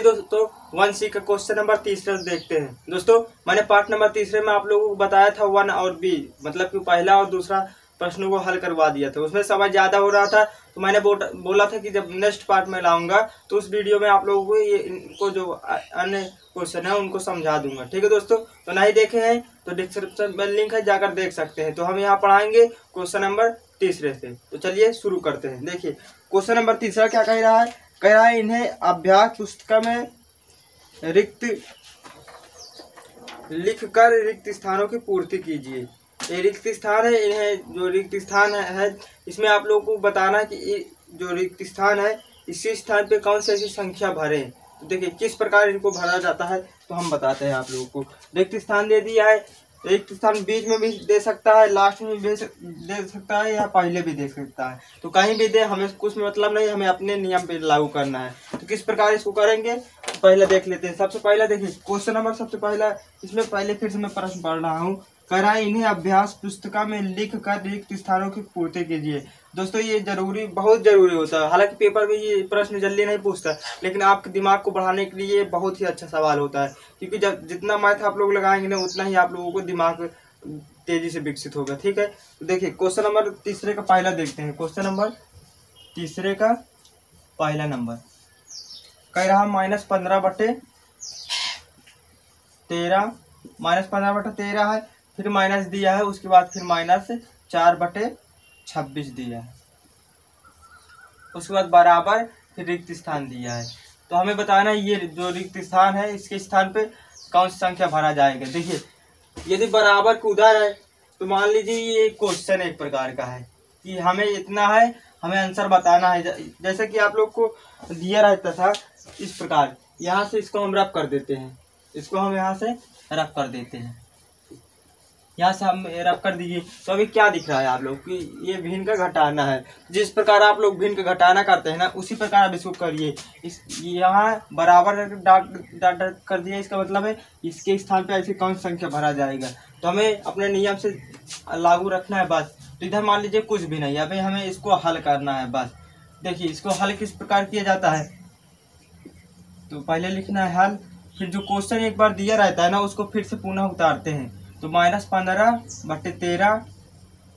चलिए दोस्तों 1C का क्वेश्चन नंबर तीसरा देखते हैं। दोस्तों मैंने पार्ट नंबर तीसरे में आप लोगों को बताया था 1 और B, मतलब कि पहला और दूसरा प्रश्नों को हल करवा दिया था। उसमें समय ज़्यादा हो रहा था तो मैंने बोला था कि जब नेक्स्ट पार्ट में लाऊंगा तो उस वीडियो में आप लोगों को ये इनको जो अन्य क्वेश्चन है उनको समझा दूंगा। ठीक है दोस्तों, तो नहीं देखे हैं तो डिस्क्रिप्शन में लिंक है, जाकर देख सकते हैं। तो हम यहाँ पढ़ाएंगे क्वेश्चन नंबर तीसरे से। तो चलिए शुरू करते हैं। देखिए क्वेश्चन नंबर तीसरा क्या कह रहा है। कह रहा है इन्हें अभ्यास पुस्तिका में रिक्त लिखकर रिक्त स्थानों की पूर्ति कीजिए। ये रिक्त स्थान है, इन्हें जो रिक्त स्थान है इसमें आप लोगों को बताना है कि जो रिक्त स्थान है इसी स्थान पे कौन सी ऐसी संख्या भरें। तो देखिए किस प्रकार इनको भरा जाता है तो हम बताते हैं आप लोगों को। रिक्त स्थान दे दिया है, रिक्त स्थान बीच में भी दे सकता है, लास्ट में भी दे सकता है, या पहले भी दे सकता है। तो कहीं भी दे, हमें कुछ मतलब नहीं, हमें अपने नियम पे लागू करना है। तो किस प्रकार इसको करेंगे पहले देख लेते हैं। सबसे पहले देखिए क्वेश्चन नंबर सबसे पहला, इसमें पहले फिर से मैं प्रश्न पढ़ रहा हूँ। कह रहा है इन्हें अभ्यास पुस्तिका में लिख कर रिक्त स्थानों की पूर्ति कीजिए। दोस्तों ये जरूरी, बहुत जरूरी होता है। हालांकि पेपर में ये प्रश्न जल्दी नहीं पूछता, लेकिन आपके दिमाग को बढ़ाने के लिए बहुत ही अच्छा सवाल होता है, क्योंकि जब जितना मैथ आप लोग लगाएंगे ना उतना ही आप लोगों को दिमाग तेजी से विकसित होगा। ठीक है, तो देखिए क्वेश्चन नंबर तीसरे का पहला देखते हैं। क्वेश्चन नंबर तीसरे का पहला नंबर कह रहा -15/13, -15/13 है, फिर माइनस दिया है, उसके बाद फिर -4/26 दिया है, उसके बाद बराबर फिर रिक्त स्थान दिया है। तो हमें बताना ये जो रिक्त स्थान है इसके स्थान पे कौन सी संख्या भरा जाएगा। देखिए यदि बराबर का उधर है तो मान लीजिए ये क्वेश्चन एक प्रकार का है कि हमें इतना है, हमें आंसर बताना है। जैसे कि आप लोग को दिया रहता था इस प्रकार, यहाँ से इसको हम रफ कर देते हैं, इसको हम यहाँ से रफ कर देते हैं, यहाँ से हम रफ कर दीजिए। तो अभी क्या दिख रहा है आप लोग कि ये भिन्न का घटाना है। जिस प्रकार आप लोग भिन्न का घटाना करते हैं ना उसी प्रकार आप इसको करिए। इस यहाँ बराबर डाट कर दिया, इसका मतलब है इसके स्थान पे ऐसी कौन सी संख्या भरा जाएगा। तो हमें अपने नियम से लागू रखना है बस। तो इधर मान लीजिए कुछ भी नहीं, अभी हमें इसको हल करना है बस। देखिए इसको हल किस प्रकार किया जाता है, तो पहले लिखना है हल, फिर जो क्वेश्चन एक बार दिया रहता है ना उसको फिर से पुनः उतारते हैं। तो -15/13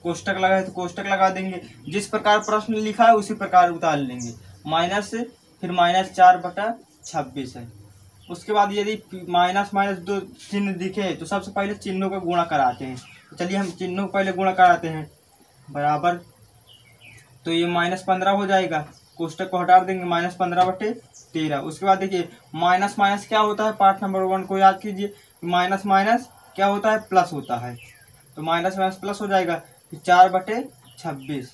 कोष्टक लगा है तो कोष्टक लगा देंगे, जिस प्रकार प्रश्न लिखा है उसी प्रकार उतार लेंगे। माइनस फिर -4/26 है। उसके बाद यदि माइनस दो चिन्ह दिखे तो सबसे पहले चिन्हों का गुणा कराते हैं। तो चलिए हम चिन्हों को पहले गुणा कराते हैं। बराबर, तो ये -15 हो जाएगा, कोष्टक को हटा देंगे, -15/13। उसके बाद देखिए माइनस माइनस क्या होता है, पार्ट नंबर 1 को याद कीजिए। माइनस माइनस क्या होता है, प्लस होता है। तो माइनस माइनस प्लस हो जाएगा, फिर 4/26।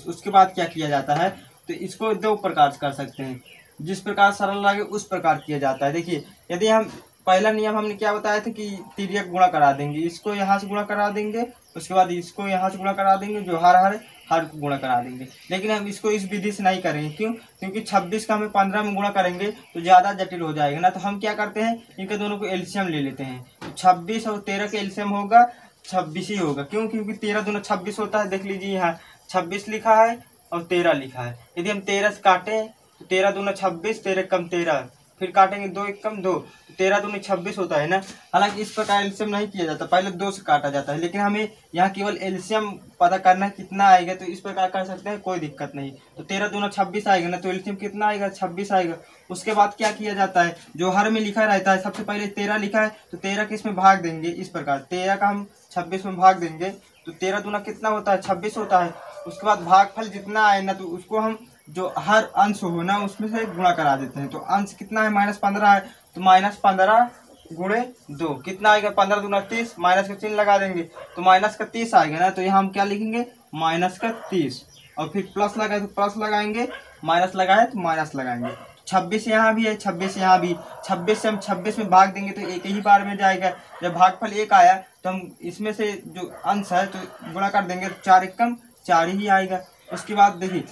उसके बाद क्या किया जाता है, तो इसको दो प्रकार से कर सकते हैं, जिस प्रकार सरल लगे उस प्रकार किया जाता है। देखिए यदि हम पहला नियम हमने क्या बताया था कि तिर्यक गुणा करा देंगे, इसको यहाँ से गुणा करा देंगे, उसके बाद इसको यहाँ से गुणा करा देंगे, जो हर को गुणा करा देंगे। लेकिन हम इसको इस विधि से नहीं करेंगे, क्यों? क्योंकि 26 का हमें 15 में गुणा करेंगे तो ज़्यादा जटिल हो जाएगा ना। तो हम क्या करते हैं, इनके दोनों को एलसीएम ले लेते हैं। तो 26 और 13 का एलसीएम होगा 26 ही होगा। क्यों? क्योंकि 13 दूना 26 होता है। देख लीजिए यहाँ 26 लिखा है और 13 लिखा है। यदि हम 13 से काटें तो 13 दूना 26, 13 कम 13, फिर काटेंगे 2 1 कम 2, 13 दूनी 26 होता है ना। हालांकि इस प्रकार एलसीएम नहीं किया जाता, पहले 2 से काटा जाता है। लेकिन हमें यहाँ केवल एलसीएम पता करना है कितना आएगा, तो इस प्रकार कर सकते हैं, कोई दिक्कत नहीं। तो 13 दूना 26 आएगा ना, तो एलसीएम कितना आएगा, 26 आएगा। उसके बाद क्या किया जाता है, जो हर में लिखा रहता है, सबसे पहले 13 लिखा है तो 13 के इसमें भाग देंगे। इस प्रकार 13 का हम 26 में भाग देंगे तो 13 दूना कितना होता है, 26 होता है। उसके बाद भागफल जितना आए ना, तो उसको हम जो हर अंश हो ना उसमें से गुणा करा देते हैं। तो अंश कितना है, -15 है, तो -15 गुणे 2 कितना आएगा, 15 दूना 30, माइनस का चिन्ह लगा देंगे तो माइनस का 30 आएगा ना। तो यहाँ हम क्या लिखेंगे, -30, और फिर प्लस लगाए तो प्लस लगाएंगे, माइनस लगाए तो माइनस लगाएंगे। 26 यहाँ भी है, 26 यहाँ भी, 26 से हम 26 में भाग देंगे तो एक ही बार में जाएगा। जब भागफल 1 आया तो हम इसमें से जो अंश है तो गुणा कर देंगे, तो 4 एकम 4 ही आएगा। उसके बाद देखिए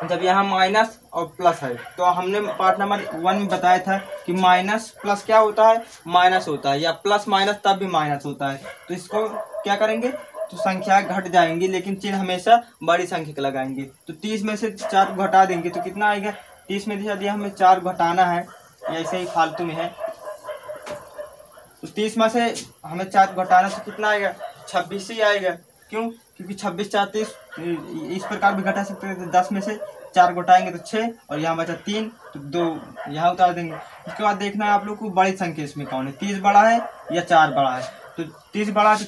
जब यहाँ माइनस और प्लस है तो हमने पार्ट नंबर 1 में बताया था कि माइनस प्लस क्या होता है, माइनस होता है, या प्लस माइनस तब भी माइनस होता है। तो इसको क्या करेंगे, तो संख्या घट जाएंगी, लेकिन चिन्ह हमेशा बड़ी संख्या का लगाएंगे। तो 30 में से 4 को घटा देंगे तो कितना आएगा? 30 में से यदि हमें 4 घटाना है, ऐसे ही फालतू में है, तो 30 में से हमें 4 घटाना तो कितना आएगा? 26 ही आएगा। क्यों? क्योंकि 26 4 30 इस प्रकार भी घटा सकते हैं। तो 10 में से 4 घटाएंगे तो 6 और यहाँ बचा 3, तो 2 यहाँ उतार देंगे। उसके बाद देखना है आप लोग को बड़ी संख्या इसमें कौन है, 30 बड़ा है या 4 बड़ा है। तो 30 बड़ा है तो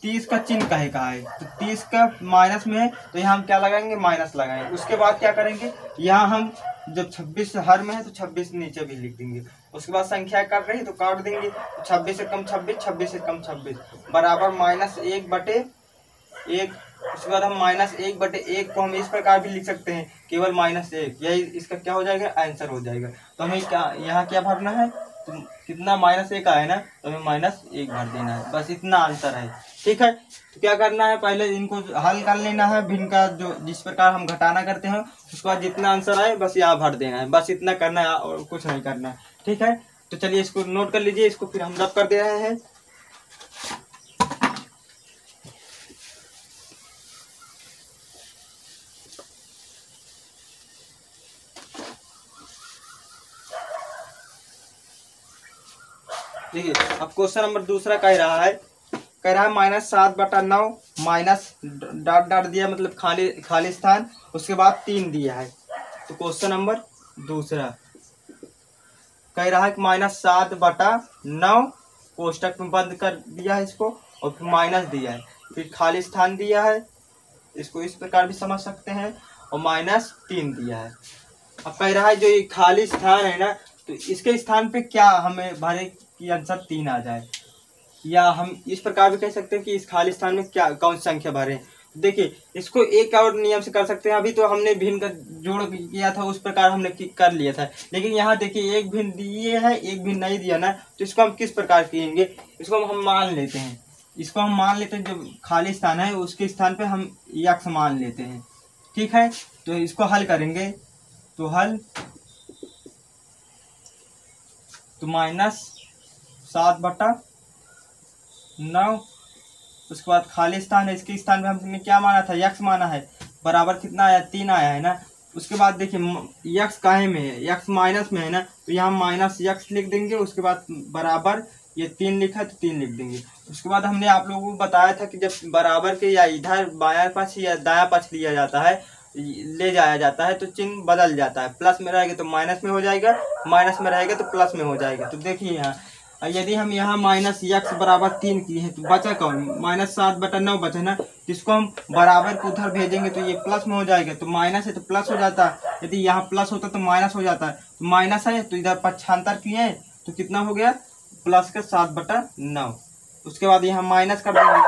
30 का चिन्ह कहाँ है? तो 30 का माइनस में है, तो यहाँ हम क्या लगाएंगे? माइनस लगाएंगे। उसके बाद क्या करेंगे? यहाँ हम जब 26 हर में है तो 26 नीचे भी लिख देंगे। उसके बाद संख्या काट रही है तो काट देंगे। तो 26 से कम 26, 26 से कम 26 बराबर -1/1। उसके बाद हम -1/1 को हम इस प्रकार भी लिख सकते हैं, केवल -1। यही इसका क्या हो जाएगा? आंसर हो जाएगा। तो हमें क्या यहाँ क्या भरना है? तो कितना -1 आया ना, तो हमें -1 भर देना है, बस इतना आंसर है। ठीक है, तो क्या करना है? पहले इनको हल कर लेना है भिन्न का, जो जिस प्रकार हम घटाना करते हैं। उसके बाद जितना आंसर आए बस यहाँ भर देना है, बस इतना करना है और कुछ नहीं करना है। ठीक है, तो चलिए इसको नोट कर लीजिए, इसको फिर हम रब कर दे रहे हैं। देखिए, अब क्वेश्चन नंबर दूसरा कह रहा है -7/9 माइनस डॉट डॉट दिया, मतलब खाली स्थान, उसके बाद 3 दिया है। तो क्वेश्चन नंबर दूसरा कह रहा है कि -7/9 कोष्टक में बंद कर दिया है इसको, और फिर माइनस दिया है, फिर खाली स्थान दिया है, इसको इस प्रकार भी समझ सकते हैं, और -3 दिया है। अब कह रहा है जो ये खाली स्थान है ना, तो इसके स्थान पे क्या हमें भरे कि आंसर 3 आ जाए, या हम इस प्रकार भी कह सकते हैं कि इस खाली स्थान में क्या कौन सी संख्या भरे। देखिए, इसको एक और नियम से कर सकते हैं। अभी तो हमने भिन्न का जोड़ किया था, उस प्रकार हमने कर लिया था, लेकिन यहाँ देखिए एक भिन्न दिए है, एक भिन्न नहीं दिया ना, तो इसको हम किस प्रकार किएंगे? इसको हम मान लेते हैं, जो खाली स्थान है उसके स्थान पे हम x मान लेते हैं। ठीक है, तो इसको हल करेंगे, तो हल तो -7/9, उसके बाद खाली स्थान है, इसके स्थान पे हमने क्या माना था? x माना है, बराबर कितना आया? 3 आया है ना। उसके बाद देखिए x काहे में है? x माइनस में है ना, तो यहाँ -x लिख देंगे। उसके बाद बराबर ये 3 लिखा है तो 3 लिख देंगे। उसके बाद हमने आप लोगों को बताया था कि जब बराबर के या इधर बायां पक्ष या दायां पक्ष लिया जाता है, ले जाया जाता है, तो चिन्ह बदल जाता है। प्लस में रहेगा तो माइनस में हो जाएगा, माइनस में रहेगा तो प्लस में हो जाएगा। तो देखिए यहाँ यदि हम यहाँ -x बराबर 3 किए हैं तो बचा कौन? -7/9 बचा ना, जिसको हम बराबर को उधर भेजेंगे तो ये प्लस में हो जाएगा। तो माइनस है तो प्लस हो जाता है, यदि यहाँ प्लस होता तो माइनस हो जाता है। तो माइनस है तो इधर पक्षांतर किए तो कितना हो गया? प्लस का 7/9। उसके बाद यहाँ माइनस कर देंगे,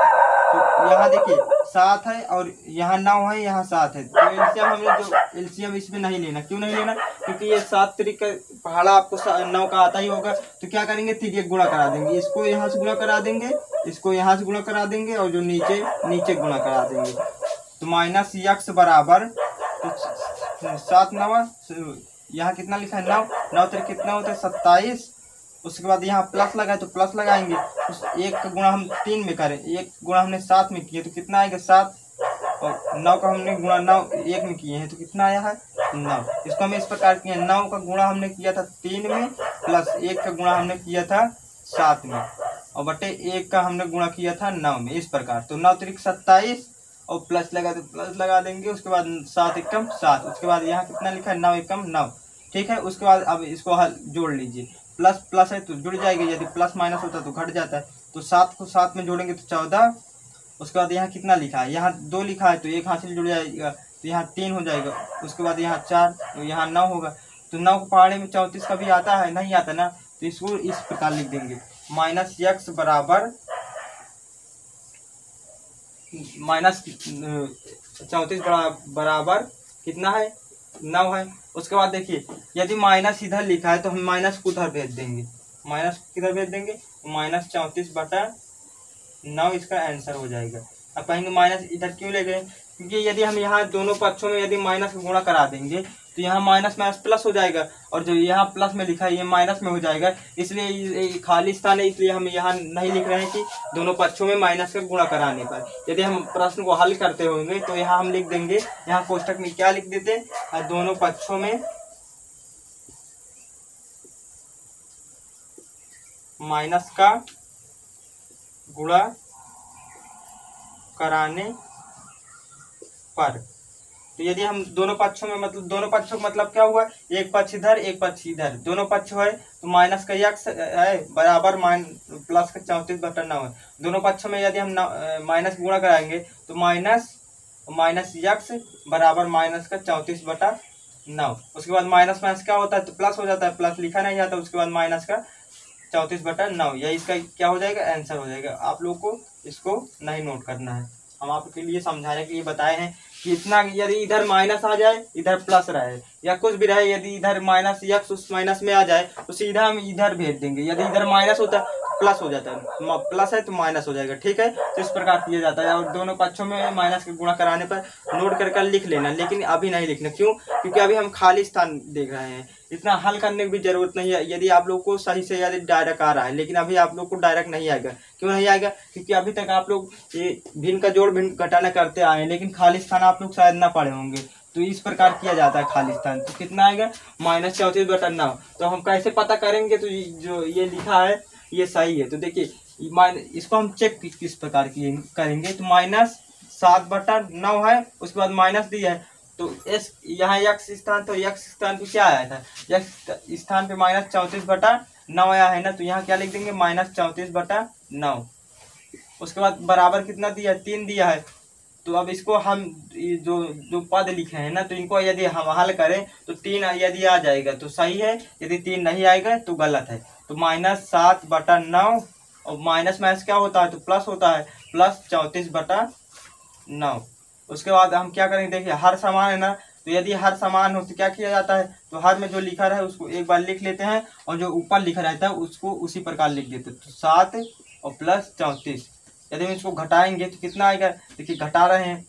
तो यहाँ देखिए 7 है और यहाँ 9 है, यहाँ 7 है। तो एलसीएम हमने जो एलसीएम इसमें नहीं लेना। क्यों नहीं लेना? क्योंकि ये 7 तरीका पहाड़ा आपको 9 का आता ही होगा। तो क्या करेंगे? तिर्यक गुणा करा देंगे, इसको यहाँ से गुणा करा देंगे, इसको यहाँ से गुणा करा देंगे, और जो नीचे गुणा करा देंगे। तो -x बराबर 7 9, यहाँ कितना लिखा है? 9 9 तरीके कितना होता है? 27। उसके बाद यहाँ प्लस लगा है तो प्लस लगाएंगे, उस 1 का गुणा हम 3 में करें, 1 गुणा हमने 7 में किए तो कितना आएगा? 7, और 9 का हमने गुणा 9 1 में किए हैं तो कितना आया है? 9। इसको हम इस प्रकार किए, 9 का गुणा हमने किया था 3 में, प्लस 1 का गुणा हमने किया था 7 में, और बटे 1 का हमने गुणा किया था 9 में, इस प्रकार। तो 9 तरीक 27, और प्लस लगा तो प्लस लगा देंगे। उसके बाद 7 एकम 7, उसके बाद यहाँ कितना लिखा है? 9 एकम 9। ठीक है, उसके बाद अब इसको हल जोड़ लीजिए, प्लस प्लस है तो जुड़ जाएगी, यदि प्लस माइनस होता है तो घट जाता है। तो 7 को 7 में जोड़ेंगे तो 14। उसके बाद यहाँ कितना लिखा है? यहाँ 2 लिखा है तो 1 हाथ से जुड़ जाएगा, तो यहाँ 3 हो जाएगा। उसके बाद यहाँ 4, तो यहाँ 9 होगा। तो 9 को पहाड़े में 34 का भी आता है, नहीं आता ना, तो इसको इस प्रकार लिख देंगे, -x बराबर -34 बराबर कितना है? 9 है। उसके बाद देखिए, यदि माइनस इधर लिखा है तो हम माइनस को उधर भेज देंगे, माइनस किधर भेज देंगे? -34/9 इसका आंसर हो जाएगा। अब कहेंगे माइनस इधर क्यों ले गए? क्योंकि यदि हम यहाँ दोनों पक्षों में यदि माइनस का गुणा करा देंगे तो यहाँ माइनस माइनस प्लस हो जाएगा, और जो यहाँ प्लस में लिखा है ये माइनस में हो जाएगा। इसलिए ये खाली स्थान है, इसलिए हम यहाँ नहीं लिख रहे हैं कि दोनों पक्षों में माइनस का गुणा कराने पर। यदि हम प्रश्न को हल करते होंगे तो यहाँ हम लिख देंगे, यहाँ कोष्टक में क्या लिख देते हैं, दोनों पक्षों में माइनस का गुणा कराने पर। तो यदि हम दोनों पक्षों में, मतलब दोनों पक्षों का मतलब क्या हुआ, एक पक्ष इधर एक पक्ष इधर, दोनों पक्ष है तो माइनस का यक्स है बराबर प्लस का 34/9 है। दोनों पक्षों में यदि हम माइनस गुणा कराएंगे तो माइनस यक्स बराबर माइनस का 34/9। उसके बाद माइनस माइनस क्या होता है, तो प्लस हो जाता है, प्लस लिखा नहीं जाता, उसके बाद माइनस का 34/9, यही इसका क्या हो जाएगा, आंसर हो जाएगा। आप लोगों को इसको नहीं नोट करना है, हम आपके लिए समझाने के लिए बताए हैं कि इतना, यदि इधर माइनस आ जाए इधर प्लस रहे या कुछ भी रहे, यदि इधर माइनस यक्स उस माइनस में आ जाए तो सीधा हम इधर भेज देंगे। यदि इधर माइनस होता है प्लस हो जाता है, प्लस है तो माइनस हो जाएगा, ठीक है। तो इस प्रकार किया जाता है, और दोनों पक्षों में माइनस का गुणा कराने पर नोट कर लिख लेना, लेकिन अभी नहीं लिखना। क्यों? क्योंकि अभी हम खाली स्थान देख रहे हैं, इतना हल करने की भी जरूरत नहीं है। यदि आप लोग को सही से यदि डायरेक्ट आ रहा है, लेकिन अभी आप लोग को डायरेक्ट नहीं आएगा। क्यों नहीं आएगा? क्योंकि अभी तक आप लोग ये भिन्न का जोड़ भिन्न घटाना करते आए हैं, लेकिन खाली स्थान आप लोग शायद ना पढ़े होंगे। तो इस प्रकार किया जाता है खाली स्थान। तो कितना आएगा, -34/9। तो हम कैसे पता करेंगे? तो जो ये लिखा है ये सही है। तो देखिए इसको हम चेक किस प्रकार करेंगे, तो -7/9 है, उसके बाद माइनस दिया है, तो एस यहाँ यक्स स्थान, तो यक्स स्थान पे क्या आया था, यक्स स्थान पे -34/9 आया है ना, तो यहाँ क्या लिख देंगे, -34/9। उसके बाद बराबर कितना दिया, 3 दिया है। तो अब इसको हम जो पद लिखे हैं ना, तो इनको यदि हम हल करें तो 3 यदि आ जाएगा तो सही है, यदि 3 नहीं आएगा तो गलत है। तो -7/9 और माइनस माइनस क्या होता है, तो प्लस होता है, प्लस 34/9। उसके बाद हम क्या करेंगे, देखिए हर समान है ना, तो यदि हर समान हो तो क्या किया जाता है, तो हर में जो लिखा रहे उसको एक बार लिख लेते हैं, और जो ऊपर लिखा रहता है उसको उसी प्रकार लिख देते हैं। तो 7 और प्लस 34, यदि हम इसको घटाएंगे तो कितना आएगा, देखिए घटा रहे हैं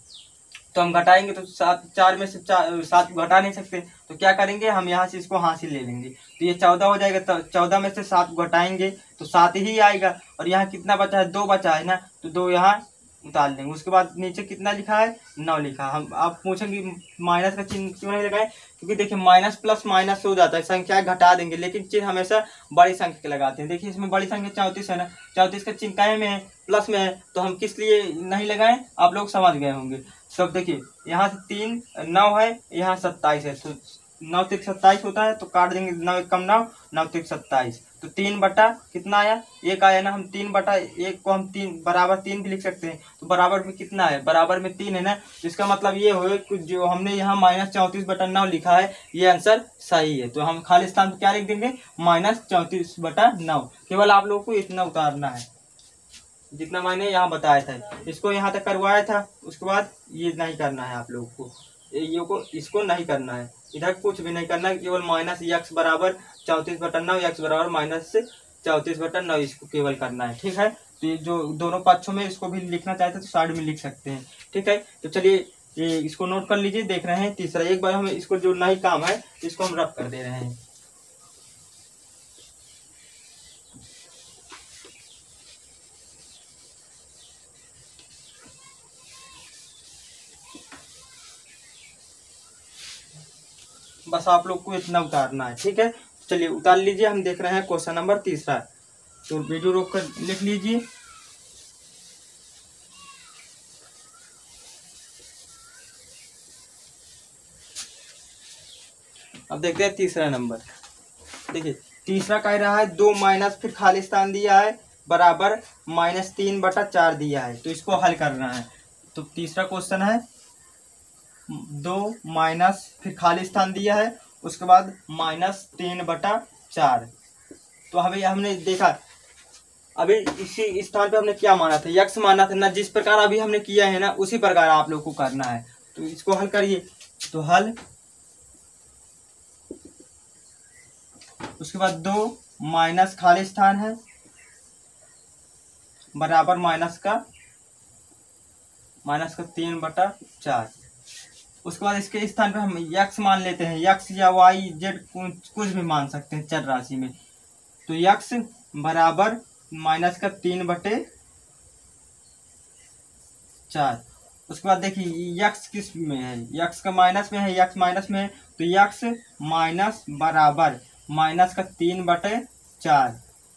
तो हम घटाएंगे तो 4 में से 7 घटा नहीं सकते, तो क्या करेंगे, हम यहाँ से इसको हासिल ले लेंगे, तो ये 14 हो जाएगा। तो 14 में से 7 घटाएंगे तो 7 ही आएगा, और यहाँ कितना बचा है, 2 बचा है ना, तो 2 यहाँ उतार लेंगे। उसके बाद नीचे कितना लिखा है, 9 लिखा। हम आप पूछेंगे माइनस का चिन्ह क्यों नहीं लगाए, क्योंकि देखिए माइनस प्लस माइनस से हो जाता है, संख्या घटा देंगे, लेकिन चिन्ह हमेशा बड़ी संख्या के लगाते हैं। देखिए इसमें बड़ी संख्या 34 है ना, 34 का चिन्ह काय में है, प्लस में है, तो हम किस लिए नहीं लगाए, आप लोग समझ गए होंगे। सब देखिए यहाँ से 3 9 है, यहाँ 27 है, तो 9 3 27 होता है, तो काट देंगे, 9 1 कम 9 9 3 27, तो 3 बटा कितना आया, 1 आया ना। हम 3/1 को हम 3 बराबर 3 भी लिख सकते हैं, तो बराबर में कितना है, बराबर में 3 है ना। तो इसका मतलब ये हो कि जो हमने यहाँ -34/9 लिखा है ये आंसर सही है। तो हम खाली स्थान पर क्या लिख देंगे, -34/9। केवल आप लोगों को इतना उतारना है जितना मैंने यहाँ बताया था, इसको यहाँ तक करवाया था। उसके बाद ये नहीं करना है आप लोगों को, इसको नहीं करना है, इधर कुछ भी नहीं करना है, केवल -x बराबर 34/9, x बराबर -34/9 इसको केवल करना है, ठीक है। तो ये जो दोनों पक्षों में इसको भी लिखना चाहते तो साइड में लिख सकते हैं, ठीक है। तो चलिए ये इसको नोट कर लीजिए। देख रहे हैं तीसरा, एक बार हमें इसको जो नहीं काम है इसको हम रफ कर दे रहे हैं। बस आप लोग को इतना उतारना है, ठीक है। चलिए उतार लीजिए। हम देख रहे हैं क्वेश्चन नंबर तीसरा, तो वीडियो रोक कर लिख लीजिए। अब देखते हैं तीसरा नंबर। देखिए तीसरा कह रहा है 2 माइनस फिर खाली स्थान दिया है बराबर -3/4 दिया है, तो इसको हल करना है। तो तीसरा क्वेश्चन है 2 माइनस फिर खाली स्थान दिया है, उसके बाद -3/4। तो अभी हमने देखा, अभी इसी स्थान पे हमने क्या माना था, यक्स माना था ना, जिस प्रकार अभी हमने किया है ना उसी प्रकार आप लोग को करना है। तो इसको हल करिए, तो हल, उसके बाद 2 माइनस खाली स्थान है बराबर माइनस का 3/4। उसके बाद इसके स्थान पे हम यक्स मान लेते हैं, यक्स या वाई जेड कुछ भी मान सकते हैं चर राशि में। तो यक्स बराबर माइनस का 3/4। उसके बाद देखिए यक्स किस में है, यक्स का माइनस में है, यक्स माइनस में है, तो यक्स माइनस बराबर माइनस का 3/4।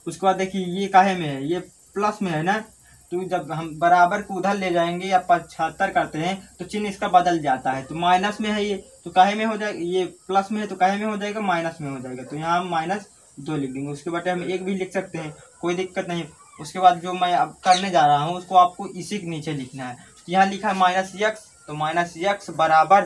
उसके बाद देखिए ये काहे में है, ये प्लस में है ना, तो जब हम बराबर को उधर ले जाएंगे या 75 करते हैं तो चिन्ह इसका बदल जाता है। तो माइनस में है ये तो काहे में हो जाएगा, ये प्लस में है तो काहे में हो जाएगा, माइनस में हो जाएगा। तो यहाँ हम -2 लिख देंगे। उसके बाद हम 1 भी लिख सकते हैं, कोई दिक्कत नहीं। उसके बाद जो मैं अब करने जा रहा हूँ उसको आपको इसी के नीचे लिखना है। यहाँ लिखा है -x, तो -x बराबर,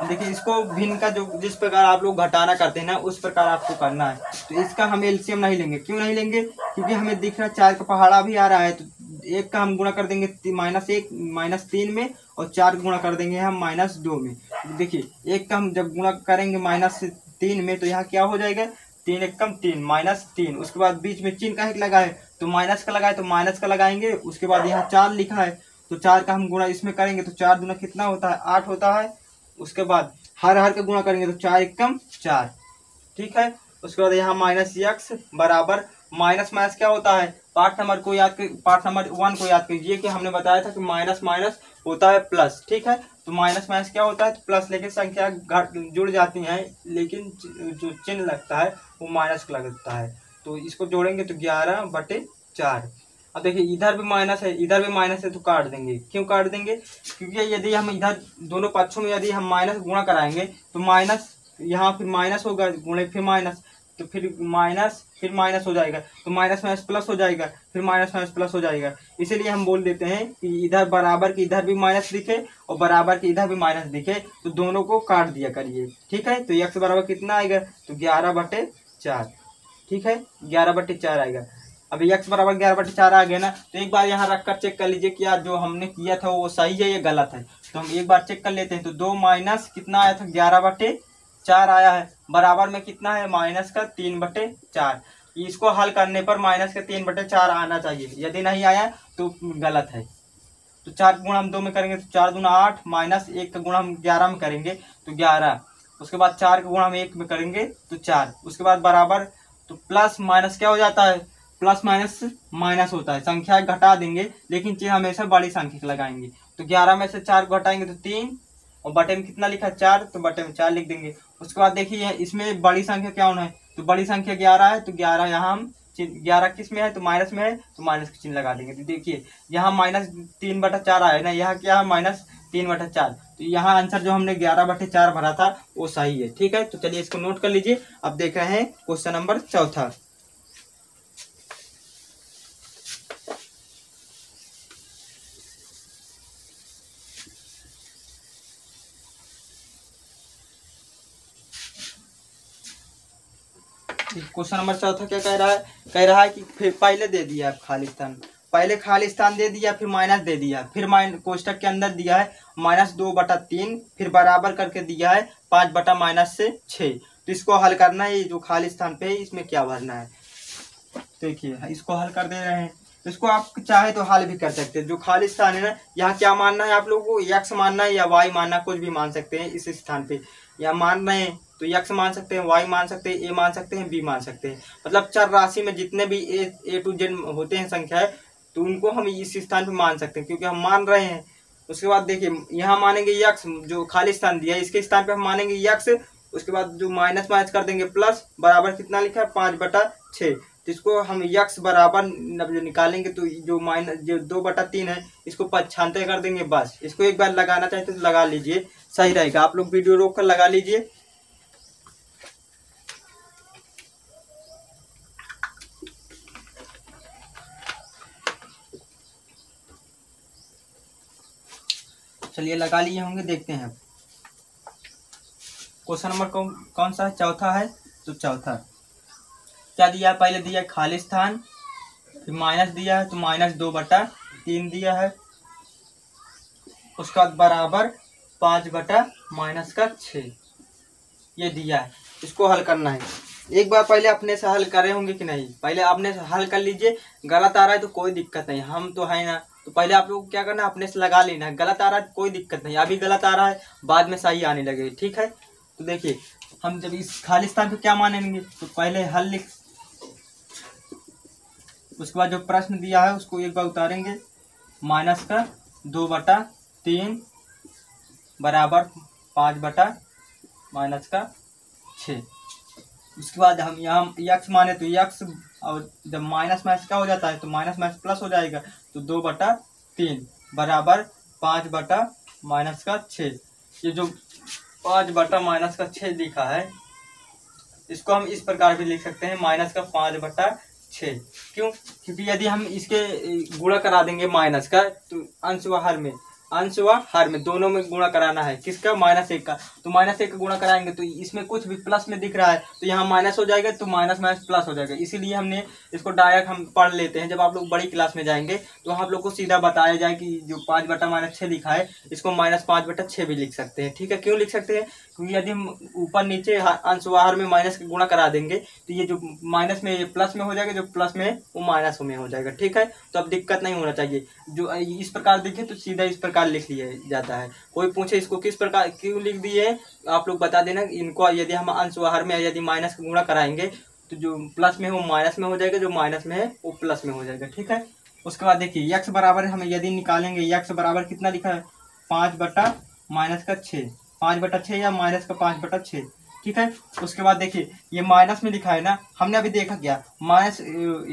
देखिए इसको भिन्न का जो जिस प्रकार आप लोग घटाना करते हैं ना उस प्रकार आपको करना है। तो इसका हम एलसीएम नहीं लेंगे, क्यों नहीं लेंगे, क्योंकि हमें दिख रहा है 4 का पहाड़ा भी आ रहा है, तो 1 का हम गुणा कर देंगे -1 -3 में, और 4 गुणा कर देंगे हम -2 में। देखिए 1 का हम जब गुणा करेंगे -3 में तो यहाँ क्या हो जाएगा, 3 एकम 3 -3। उसके बाद बीच में चिन्ह का लगा है तो माइनस का लगा है तो माइनस का लगाएंगे। उसके बाद यहाँ 4 लिखा है तो 4 का हम गुणा इसमें करेंगे तो 4 दूना कितना होता है, 8 होता है। उसके बाद हर का गुणा करेंगे तो 4 एकम 4, ठीक है। उसके बाद यहाँ -x बराबर माइनस माइनस क्या होता है, पार्ट नंबर 1 को याद कीजिए कि हमने बताया था कि माइनस माइनस होता है प्लस, ठीक है। तो माइनस माइनस क्या होता है, तो प्लस, लेकिन संख्या जुड़ जाती है लेकिन जो चिन्ह लगता है वो माइनस का लगता है। तो इसको जोड़ेंगे तो 11/4। अब देखिए इधर भी माइनस है इधर भी माइनस है तो काट देंगे। क्यों काट देंगे, क्योंकि यदि हम इधर दोनों पक्षों में यदि हम माइनस गुणा कराएंगे तो माइनस यहाँ फिर माइनस होगा, गुणे फिर माइनस, तो फिर माइनस हो जाएगा, तो माइनस माइनस प्लस हो जाएगा, फिर माइनस माइनस प्लस हो जाएगा। इसीलिए हम बोल देते हैं कि इधर बराबर की इधर भी माइनस दिखे और बराबर की इधर भी माइनस दिखे तो दोनों को काट दिया करिए, ठीक है। तो x बराबर कितना आएगा, तो 11/4, ठीक है, 11/4 आएगा। अब x बराबर 11/4 आ गया ना, तो एक बार यहाँ रखकर चेक कर लीजिए कि यार जो हमने किया था वो सही है या गलत है। तो हम एक बार चेक कर लेते हैं। तो 2 माइनस कितना आया था, 11/4 आया है, बराबर में कितना है, माइनस का 3/4। इसको हल करने पर माइनस का 3/4 आना चाहिए, यदि नहीं आया तो गलत है। तो 4 गुणा हम 2 में करेंगे तो 4 दूना 8, -1 का गुणा हम 11 में करेंगे तो 11। उसके बाद 4 का गुणा हम 1 में करेंगे तो 4। उसके बाद बराबर, तो प्लस माइनस क्या हो जाता है, प्लस माइनस माइनस होता है, संख्या घटा देंगे लेकिन चिन्ह हमेशा बड़ी संख्या लगाएंगे। तो 11 में से 4 घटाएंगे तो 3, और बटे में कितना लिखा 4, तो बटे में 4 लिख देंगे। उसके बाद देखिए इसमें बड़ी संख्या क्या होना है, तो बड़ी संख्या 11 है, तो 11 यहाँ हम 11 किस में है, तो माइनस में है, तो माइनस का चिन्ह लगा देंगे। तो देखिए यहाँ -3/4 आया ना, यहाँ क्या है -3/4, तो यहाँ आंसर जो हमने 11/4 भरा था वो सही है, ठीक है। तो चलिए इसको नोट कर लीजिए। अब देख रहे हैं क्वेश्चन नंबर 4। क्वेश्चन नंबर 4 क्या कह रहा है कि फिर पहले दे दिया खाली स्थान, पहले खाली स्थान दे दिया, फिर माइनस दे दिया, फिर कोष्टक के अंदर दिया है -2/3, फिर बराबर करके दिया है 5/-6। तो इसको हल करना है, जो खाली स्थान पे है इसमें क्या भरना है। देखिए इसको हल कर दे रहे हैं। इसको आप चाहे तो हल भी कर सकते हैं। जो खाली स्थान है ना, यहाँ क्या मानना है आप लोगों को, x मानना है या y मानना, कुछ भी मान सकते हैं इस स्थान पे। या मान रहे हैं तो x मान सकते हैं, y मान सकते हैं, a मान सकते हैं, b मान सकते हैं। मतलब चर राशि में जितने भी a to z होते हैं संख्या है तो उनको हम इस स्थान पे मान सकते हैं, क्योंकि हम मान रहे हैं। उसके बाद देखिए यहाँ मानेंगे x, जो खाली स्थान दिया है इसके स्थान पे हम मानेंगे x। उसके बाद जो माइनस माइनस कर देंगे प्लस, बराबर कितना लिखा है 5/6। तो इसको हम x बराबर निकालेंगे तो जो जो 2/3 है इसको 95 कर देंगे। बस इसको एक बार लगाना चाहते तो लगा लीजिए, सही रहेगा। आप लोग वीडियो रोक कर लगा लीजिए। चलिए लगा लिए होंगे, देखते हैं क्वेश्चन नंबर कौन सा है, 4 है। तो 4 क्या दिया है, पहले दिया है खाली स्थान, फिर माइनस दिया है तो -2/3 दिया है। उसका बराबर 5/-6 ये दिया है। इसको हल करना है। एक बार पहले अपने से हल करे होंगे कि नहीं, पहले अपने से हल कर लीजिए। गलत आ रहा है तो कोई दिक्कत नहीं, हम तो है ना, तो पहले आप लोग को क्या करना है, अपने से लगा लेना है। गलत आ रहा है कोई दिक्कत नहीं, अभी गलत आ रहा है बाद में सही आने लगे, ठीक है। तो देखिए हम जब इस खाली स्थान पे क्या मानेंगे, तो पहले हल लिख, उसके बाद जो प्रश्न दिया है उसको एक बार उतारेंगे, माइनस का 2/3 बराबर 5/-6। उसके बाद हम यहाँ यक्स माने तो यक्स, और जब माइनस माइनस क्या हो जाता है, तो माइनस माइनस प्लस हो जाएगा, तो 2/3 बराबर 5/-6। ये जो 5/-6 लिखा है, इसको हम इस प्रकार भी लिख सकते हैं, माइनस का 5/6। क्यों? क्योंकि यदि हम इसके गुणा करा देंगे माइनस का, तो अंश व हर में दोनों में गुणा कराना है, किसका, -1 का। तो -1 का गुणा कराएंगे तो इसमें कुछ भी प्लस में दिख रहा है, तो यहाँ माइनस हो जाएगा, तो माइनस माइनस प्लस हो जाएगा। इसीलिए हमने इसको डायरेक्ट हम पढ़ लेते हैं। जब आप लोग बड़ी क्लास में जाएंगे तो आप लोग को सीधा बताया जाए कि जो 5/-6 लिखा है, इसको -5/6 भी लिख सकते हैं, ठीक है। क्यों लिख सकते हैं? क्योंकि यदि हम ऊपर नीचे अंश व हर में माइनस का गुणा करा देंगे, तो ये जो माइनस में ये प्लस में हो जाएगा, जो प्लस में वो माइनस में हो जाएगा, ठीक है। तो अब दिक्कत नहीं होना चाहिए। जो इस प्रकार दिखे तो सीधा इस प्रकार लिख लिया जाता है। कोई पूछे इसको किस प्रकार क्यों लिख दिए, आप लोग बता देना। इनको यदि हम अंश व हर में यदि माइनस का गुणा कराएंगे, तो जो प्लस में है वो माइनस में हो जाएगा, जो माइनस में है वो प्लस में हो जाएगा, ठीक है। उसके बाद देखिए यक्स बराबर हमें यदि निकालेंगे, यक्स बराबर कितना लिखा है, 5/-6, 5/6 या माइनस का 5/6, ठीक है। उसके बाद देखिए ये माइनस में लिखा है ना, हमने अभी देखा क्या, माइनस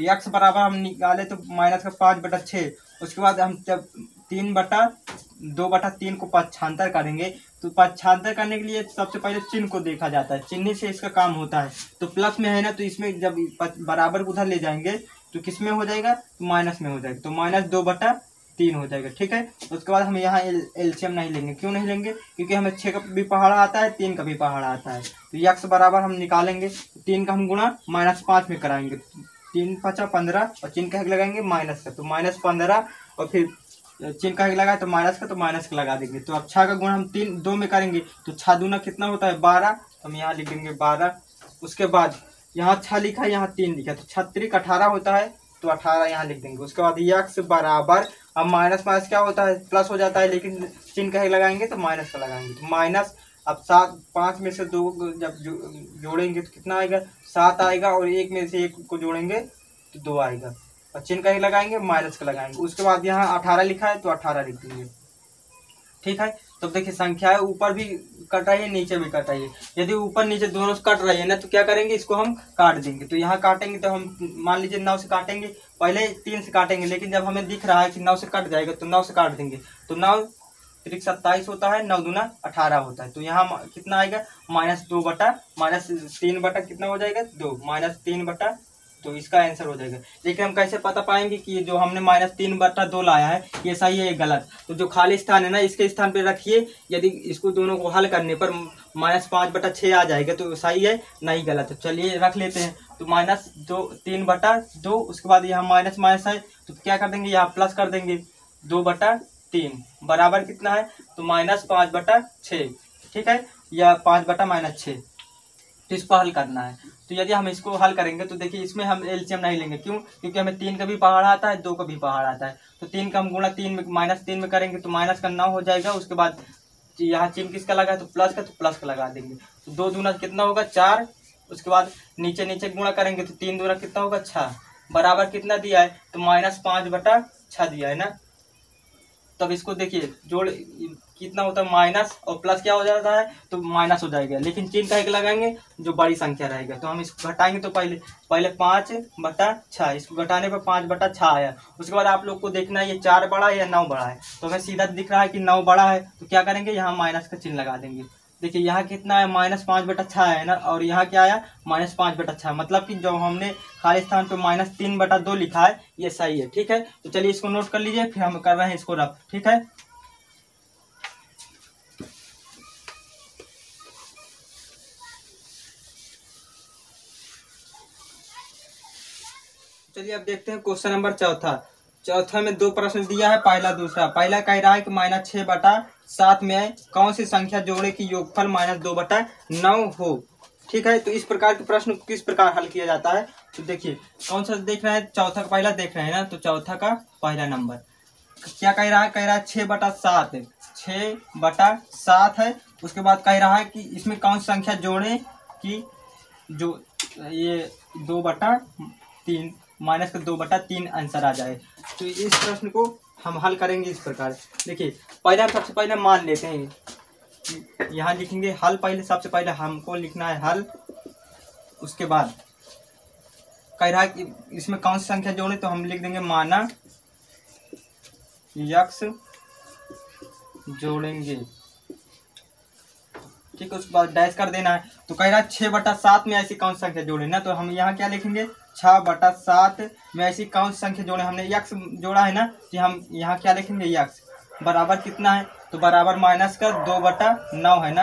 यक्स बराबर हम निकाले तो माइनस का 5/6। उसके बाद हम जब 2/3 को पक्षांतर करेंगे, तो पक्षांतर करने के लिए सबसे पहले चिन्ह को देखा जाता है, चिन्ह से इसका काम होता है। तो प्लस में है ना, तो इसमें जब बराबर उधर ले जाएंगे तो किस में हो जाएगा, तो माइनस में हो जाएगा, तो -2/3 हो जाएगा, ठीक है। उसके बाद हम यहाँ एलसीएम नहीं लेंगे। क्यों नहीं लेंगे? क्योंकि हमें 6 का भी पहाड़ा आता है, 3 का भी पहाड़ा आता है। तो यक्स बराबर हम निकालेंगे, 3 का हम गुणा -5 में कराएंगे, 3×5 = 15, और चिन्ह का लगाएंगे माइनस का, तो -15, और फिर चिन्ह का लगाए तो माइनस का, तो माइनस का लगा देंगे। तो अब 6 का गुणा हम 2 में करेंगे, तो 6 दूना कितना होता है, 12, तो हम यहाँ लिख देंगे 12। उसके बाद यहाँ 6 लिखा है, यहाँ 3 लिखा है, तो 6×3 = 18 होता है, तो 18 यहाँ लिख देंगे। उसके बाद यक्स बराबर, अब माइनस माइनस क्या होता है, प्लस हो जाता है, लेकिन चिन्ह का लगाएंगे तो माइनस का लगाएंगे, तो माइनस। अब 5 में से 2 जब जोड़ेंगे तो कितना आएगा, 7 आएगा, और 1 में से 1 को जोड़ेंगे तो 2 आएगा, और चिन्ह का लगाएंगे, माइनस का लगाएंगे। उसके बाद यहाँ 18 लिखा है, तो 18 लिख देंगे, ठीक है। तो देखिए संख्या है, ऊपर भी कट रही है, नीचे भी कट रही है। यदि ऊपर नीचे दोनों से कट रही है ना, तो क्या करेंगे, इसको हम काट देंगे। तो यहाँ काटेंगे तो हम मान लीजिए 9 से काटेंगे, पहले 3 से काटेंगे, लेकिन जब हमें दिख रहा है कि 9 से कट जाएगा, तो 9 से काट देंगे। तो 9 × 27 होता है, 9 दूना 18 होता है। तो यहाँ कितना आएगा, -3 कितना हो जाएगा, 2, -3/, तो इसका आंसर हो जाएगा। लेकिन हम कैसे पता पाएंगे कि जो हमने -3/2 लाया है ये सही है या गलत? तो जो खाली स्थान है ना, इसके स्थान पे रखिए। यदि इसको दोनों को हल करने पर -5/6 आ जाएगा तो सही है, नहीं गलत है। चलिए रख लेते हैं। तो -3/2, उसके बाद यहाँ माइनस माइनस है, तो क्या कर देंगे, यहाँ प्लस कर देंगे, 2/3 बराबर कितना है, तो -5/6, ठीक है, या 5/-6। तो इसको हल करना है। तो यदि हम इसको हल करेंगे तो देखिए इसमें हम एलसीएम नहीं लेंगे। क्यों? क्योंकि हमें 3 का भी पहाड़ा आता है, 2 का भी पहाड़ा आता है। तो 3 का हम गुणा 3 में -3 में करेंगे तो माइनस का 9 हो जाएगा। उसके बाद यहाँ चिन्ह किसका लगा है, तो प्लस का, तो प्लस का लगा देंगे। तो 2 दूना कितना होगा, 4। उसके बाद नीचे नीचे गुणा करेंगे तो 3 दूना कितना होगा, 6, बराबर कितना दिया है, तो -5/6 दिया है ना। तब इसको देखिए जोड़ कितना होता है, माइनस और प्लस क्या हो जाता है, तो माइनस हो जाएगा। लेकिन चिन्ह का एक लगाएंगे जो बड़ी संख्या रहेगा। तो हम इसको घटाएंगे तो पहले 5/6, इसको घटाने पर 5/6 आया। उसके बाद आप लोग को देखना है ये 4 बड़ा है या 9 बड़ा है। तो हमें सीधा दिख रहा है कि 9 बड़ा है, तो क्या करेंगे, यहाँ माइनस का चिन्ह लगा देंगे। देखिए यहाँ कितना है, -5/6 है ना, और यहाँ क्या आया, -5/6। मतलब कि जो हमने खाली स्थान पे -3/2 लिखा है ये सही है, ठीक है। तो चलिए इसको नोट कर लीजिए, फिर हम कर रहे हैं इसको रफ, ठीक है। चलिए अब देखते हैं क्वेश्चन नंबर चौथा में 2 प्रश्न दिया है, पहला दूसरा। पहला कह रहा है कि -6/7 में कौन सी संख्या जोड़े की योगफल -2/9 हो, ठीक है। तो इस प्रकार के प्रश्न किस प्रकार हल किया जाता है, तो देखिए कौन सा देख रहे हैं, चौथा का पहला देख रहे हैं ना, तो चौथा का पहला नंबर क्या कह रहा है? कह रहा है 6/7, 6/7 है। उसके बाद कह रहा है कि इसमें कौन सी संख्या जोड़ें कि जो ये 2/3 माइनस का 2/3 आंसर आ जाए। तो इस प्रश्न को हम हल करेंगे इस प्रकार। देखिए पहले हम सबसे पहले मान लेते हैं, यहाँ लिखेंगे हल। पहले सबसे पहले हमको लिखना है हल। उसके बाद कह रहा है कि इसमें कौन सी संख्या जोड़े, तो हम लिख देंगे माना यक्स जोड़ेंगे, ठीक है। उसके बाद डैश कर देना है। तो कह रहा है 6/7 में ऐसी कौन सी संख्या जोड़े ना, तो हम यहाँ क्या लिखेंगे 6/7 में ऐसी कौन सी संख्या जोड़े। हमने यक्स जोड़ा है ना, तो हम यहाँ क्या लिखेंगे यक्स बराबर कितना है, तो बराबर माइनस का 2/9 है ना।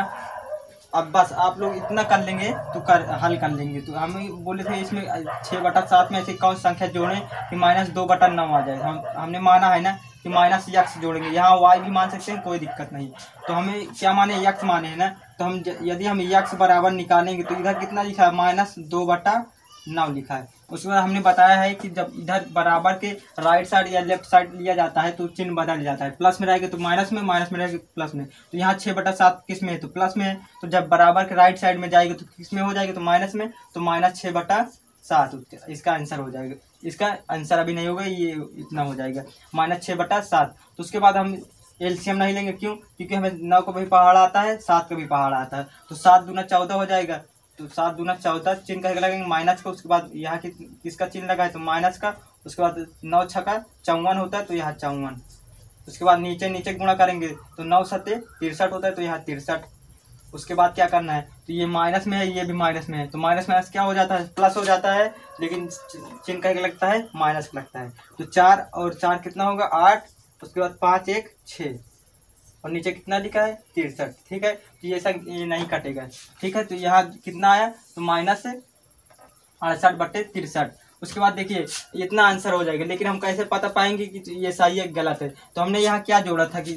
अब बस आप लोग इतना कर लेंगे तो हल कर लेंगे। तो हम बोले थे इसमें 6/7 में ऐसी कौन सी संख्या जोड़ें कि -2/9 आ जाए। हमने माना है ना कि माइनस यक्स जोड़ेंगे, यहाँ वाई भी मान सकते हैं, कोई दिक्कत नहीं। तो हमें क्या माने, यक्स माने है ना। तो हम यदि हम यक्स बराबर निकालेंगे तो इधर कितना लिखा है, -2/9 लिखा है। उसके बाद हमने बताया है कि जब इधर बराबर के राइट साइड या लेफ्ट साइड लिया जाता है तो चिन्ह बदल जाता है। प्लस में रहेगा तो माइनस में, माइनस में रहेगा प्लस में। तो यहाँ 6/7 किस में है, तो प्लस में है। तो जब बराबर के राइट साइड में जाएगा तो किस में हो जाएगा, तो माइनस में। तो -6/7 इसका आंसर हो जाएगा। इसका आंसर अभी नहीं होगा, ये इतना हो जाएगा -6/7। तो उसके बाद हम एलसीएम नहीं लेंगे, क्यों? क्योंकि हमें 9 का भी पहाड़ आता है, 7 का भी पहाड़ आता है। तो 7 दूना 14 हो जाएगा। तो 7 दूना 14, चिन्ह का लगेंगे माइनस का। उसके बाद यहाँ किसका चिन्ह लगा है, तो माइनस का। उसके बाद 9 छक्का 54 होता है, तो यहाँ 54। उसके बाद नीचे नीचे गुणा करेंगे तो 9 सत्ते 63 होता है, तो यहाँ 63। उसके बाद क्या करना है, तो ये माइनस में है, ये भी माइनस में है। तो माइनस माइनस क्या हो जाता है, प्लस हो जाता है, लेकिन चिन्ह का लगता है माइनस लगता है। तो 4 और 4 कितना होगा, 8। उसके बाद 5 1 6 और नीचे कितना लिखा है, 63, ठीक है। तो ये नहीं कटेगा, ठीक है। तो यहाँ कितना आया, तो -68/63। उसके बाद देखिए इतना आंसर हो जाएगा। लेकिन हम कैसे पता पाएंगे कि ये सही है गलत है, तो हमने यहाँ क्या जोड़ा था कि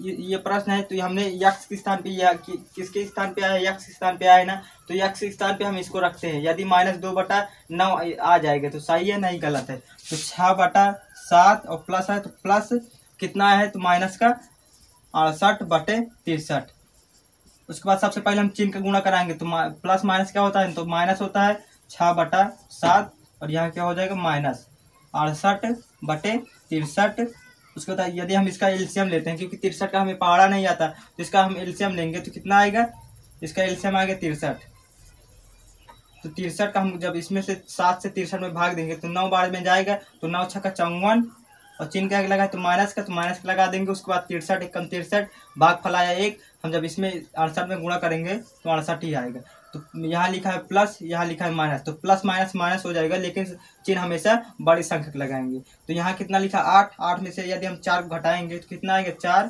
ये प्रश्न है, तो हमने यक्स के स्थान पे या किसके स्थान पे आया, यक्स के स्थान पे आया ना। तो यक्स के स्थान पे हम इसको रखते हैं। यदि -2/9 आ जाएगा तो सही है, नहीं गलत है। तो 6/7 और प्लस है, तो प्लस कितना है, तो माइनस का 68/63। उसके बाद सबसे पहले हम चिन्ह का गुणा कराएंगे। तो प्लस माइनस क्या होता है, तो माइनस होता है 6/7 और यहाँ क्या हो जाएगा -68/63। उसके बाद यदि हम इसका एलसीएम लेते हैं, क्योंकि 63 का हमें पहाड़ा नहीं आता, तो इसका हम एलसीएम लेंगे तो कितना आएगा, इसका एलसीएम आएगा 63। तो 63 का हम जब इसमें से 7 से 63 में भाग देंगे तो 9 बार में जाएगा, तो 9 छक्का 54 और चिन्ह क्या लगा है, तो माइनस का, तो माइनस का लगा देंगे। उसके बाद 63 1 63 भाग फलाया 1। हम जब इसमें 68 में गुणा करेंगे तो 68 ही आएगा। तो यहाँ लिखा है प्लस, यहाँ लिखा है माइनस, तो प्लस माइनस माइनस हो जाएगा, लेकिन चिन्ह हमेशा बड़ी संख्या लगाएंगे। तो यहाँ कितना लिखा 8, 8 में से यदि हम 4 घटाएंगे तो कितना आएगा 4।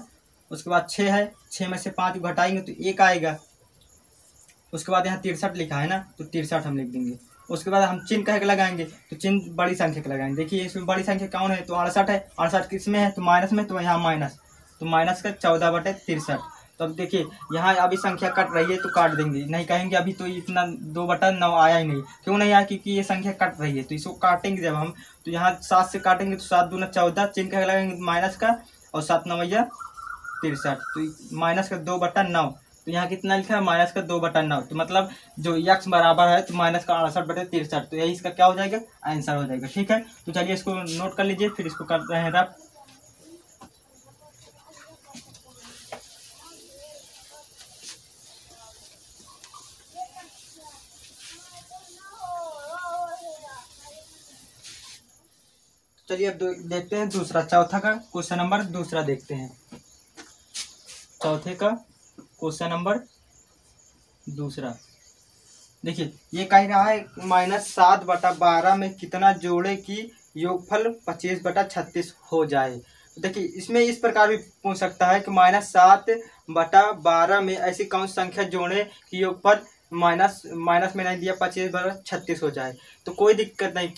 उसके बाद 6 है, 6 में से 5 घटाएंगे तो 1 आएगा। उसके बाद यहाँ 63 लिखा है ना, तो 63 हम लिख देंगे। उसके बाद हम चिन्ह कह के लगाएंगे, तो चिन्ह बड़ी संख्या का लगाएंगे। देखिए इसमें बड़ी संख्या कौन है, तो 68 है। 68 किस में है, तो माइनस में, तो यहाँ माइनस, तो माइनस का 14/63। तो अब देखिए यहाँ अभी संख्या कट रही है तो काट देंगे, नहीं कहेंगे अभी तो इतना 2/9 आया ही नहीं। क्यों नहीं आया, क्योंकि ये संख्या कट रही है। तो इसको काटेंगे जब हम, तो यहाँ 7 से काटेंगे तो 7 दूना 14, चिन्ह कह लगाएंगे माइनस का, और 7 9 63, तो माइनस का 2/9। तो यहाँ कितना लिखा है, माइनस का 2/9। तो मतलब जो यक्स बराबर है तो माइनस का 68/63। तो यही इसका क्या हो जाएगा, आंसर हो जाएगा, ठीक है। तो चलिए इसको नोट कर लीजिए, फिर इसको कर रहे हैं रफ। चलिए अब देखते हैं दूसरा, चौथा का क्वेश्चन नंबर दूसरा देखते हैं। चौथे का क्वेश्चन नंबर दूसरा देखिए, ये कह रहा है -7/12 में कितना जोड़े कि योगफल 25/36 हो जाए। तो देखिए इसमें इस प्रकार भी पूछ सकता है कि -7/12 में ऐसी कौन सी संख्या जोड़े कि योगफल माइनस माइनस में नहीं दिया 25/36 हो जाए तो कोई दिक्कत नहीं।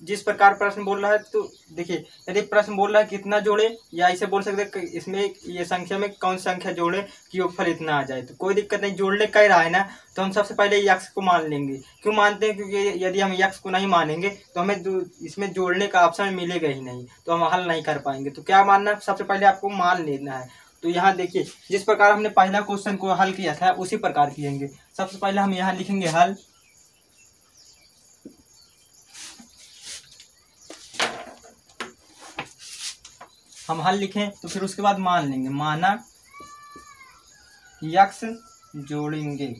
जिस प्रकार प्रश्न बोल रहा है तो देखिए, यदि प्रश्न बोल रहा है कितना जोड़े, या ऐसे बोल सकते हैं इसमें ये संख्या में कौन सी संख्या जोड़े कि योगफल इतना आ जाए, तो कोई दिक्कत नहीं। जोड़ने कह रहा है ना, तो हम सबसे पहले यक्स को मान लेंगे। क्यों मानते हैं? क्योंकि यदि हम यक्स को नहीं मानेंगे तो हमें इसमें जोड़ने का ऑप्शन मिलेगा ही नहीं, तो हम हल नहीं कर पाएंगे। तो क्या मानना, सबसे पहले आपको मान लेना है। तो यहाँ देखिए, जिस प्रकार हमने पहला क्वेश्चन को हल किया था उसी प्रकार किएंगे। सबसे पहले हम यहाँ लिखेंगे हल, हम हल लिखें तो फिर उसके बाद मान लेंगे, माना यक्स जोड़ेंगे।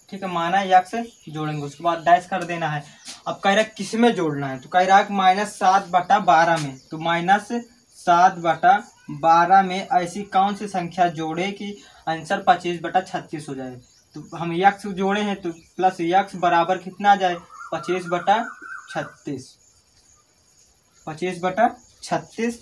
ठीक है, माना यक्स जोड़ेंगे, उसके बाद डैश कर देना है। अब कह रहा है किस में जोड़ना है, तो कह रहा है -7/12 में। तो -7/12 में ऐसी कौन सी संख्या जोड़े कि आंसर 25/36 हो जाए। तो हम यक्स जोड़े हैं तो प्लस यक्स बराबर कितना आ जाए, 25/36, 25/36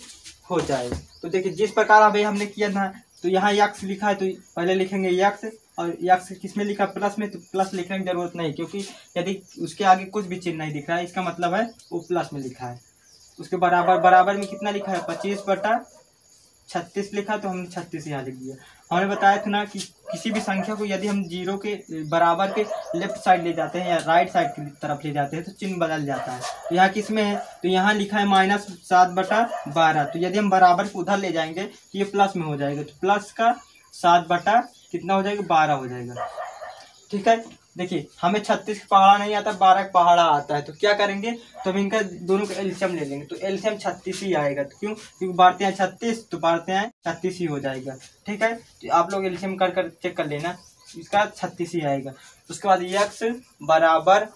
हो जाए। तो देखिए, जिस प्रकार अभी हमने किया था, तो यहाँ यक्स लिखा है तो पहले लिखेंगे यक्स, और यक्स किस में लिखा, प्लस में, तो प्लस लिखने की जरूरत नहीं, क्योंकि यदि उसके आगे कुछ भी चिन्ह नहीं दिख रहा है इसका मतलब है वो प्लस में लिखा है। उसके बराबर में कितना लिखा है, 25/36 लिखा, तो हमने 36 यहाँ लिख दिया। हमने बताया था ना कि किसी भी संख्या को यदि हम 0 के बराबर के लेफ्ट साइड ले जाते हैं या राइट साइड की तरफ ले जाते हैं तो चिन्ह बदल जाता है। तो यहाँ किस में है, तो यहाँ लिखा है -7/12। तो यदि हम बराबर को उधर ले जाएंगे तो ये प्लस में हो जाएगा, तो प्लस का 7 कितना हो जाएगा, 12 हो जाएगा। ठीक है, देखिए हमें 36 का पहाड़ा नहीं आता, 12 का पहाड़ा आता है। तो क्या करेंगे, तो हम इनका दोनों का एलसीएम ले लेंगे। तो एलसीएम 36 ही आएगा। तो क्यों, क्योंकि बारते हैं 36, तो बारते हैं 36 ही हो जाएगा। ठीक है, तो आप लोग एलसीएम कर चेक कर लेना, इसका 36 ही आएगा। उसके बाद यक्स बराबर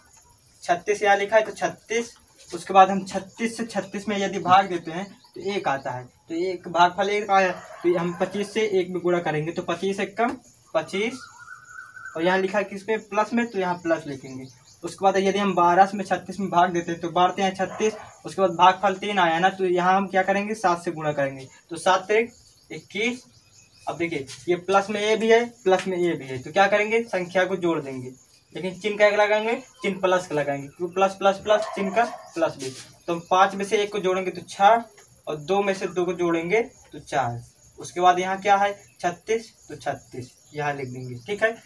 36 यहाँ लिखा है तो 36। उसके बाद हम 36 से 36 में यदि भाग देते हैं तो 1 आता है, तो एक भागफल 1 आया, तो हम 25 से 1 में गुणा करेंगे, तो 25 1 कम 25, और यहाँ लिखा है किस पे, प्लस में, तो यहाँ प्लस लिखेंगे। उसके बाद यदि हम 12 में 36 में भाग देते हैं तो बारते हैं 36। उसके बाद भागफल 3 आया ना, तो यहाँ हम क्या करेंगे, 7 से गुणा करेंगे, तो 7 3 21। अब देखिए, ये प्लस में ए भी है, प्लस में ए भी है, तो क्या करेंगे, संख्या को जोड़ देंगे, लेकिन चिन्ह क्या लगाएंगे, चिन्ह प्लस का लगाएंगे, क्योंकि प्लस प्लस प्लस चिन्ह का प्लस भी। तो 5 में से 1 को जोड़ेंगे तो 6, और 2 में से 2 को जोड़ेंगे तो 4। उसके बाद यहाँ क्या है, 36, तो 36 यहाँ लिख देंगे। ठीक है,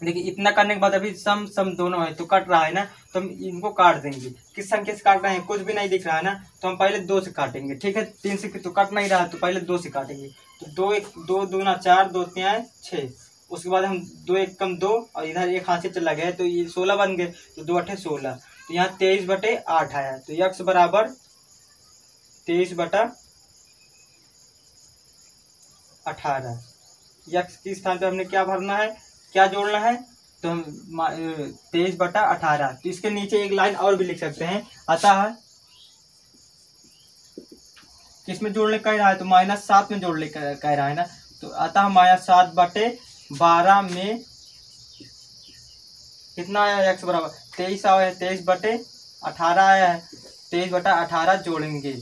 देखिए इतना करने के बाद अभी सम दोनों है तो कट रहा है ना, तो हम इनको काट देंगे। किस संख्या से काट रहे हैं, कुछ भी नहीं दिख रहा है ना, तो हम पहले 2 से काटेंगे। ठीक है, 3 से तो कट नहीं रहा है, तो पहले 2 से काटेंगे। तो 2 दूना 4, 2 3 6। उसके बाद हम 2 1 कम 2, और इधर एक हाथ से चला गया तो ये 16 बन गए, तो 2 8 16, तो यहाँ 23/8 आया। तो यक्स बराबर 23/18। यक्स के स्थान पे हमने क्या भरना है, क्या जोड़ना है, तो हम 23/18। तो इसके नीचे एक लाइन और भी लिख सकते हैं, अतः किसमें जोड़ने कह रहा है, तो -7 में जोड़ने कह रहा है ना, तो अतः -7/12 में कितना आया, x बराबर 23 आया है, 23/18 आया है, 23/18 जोड़ेंगे,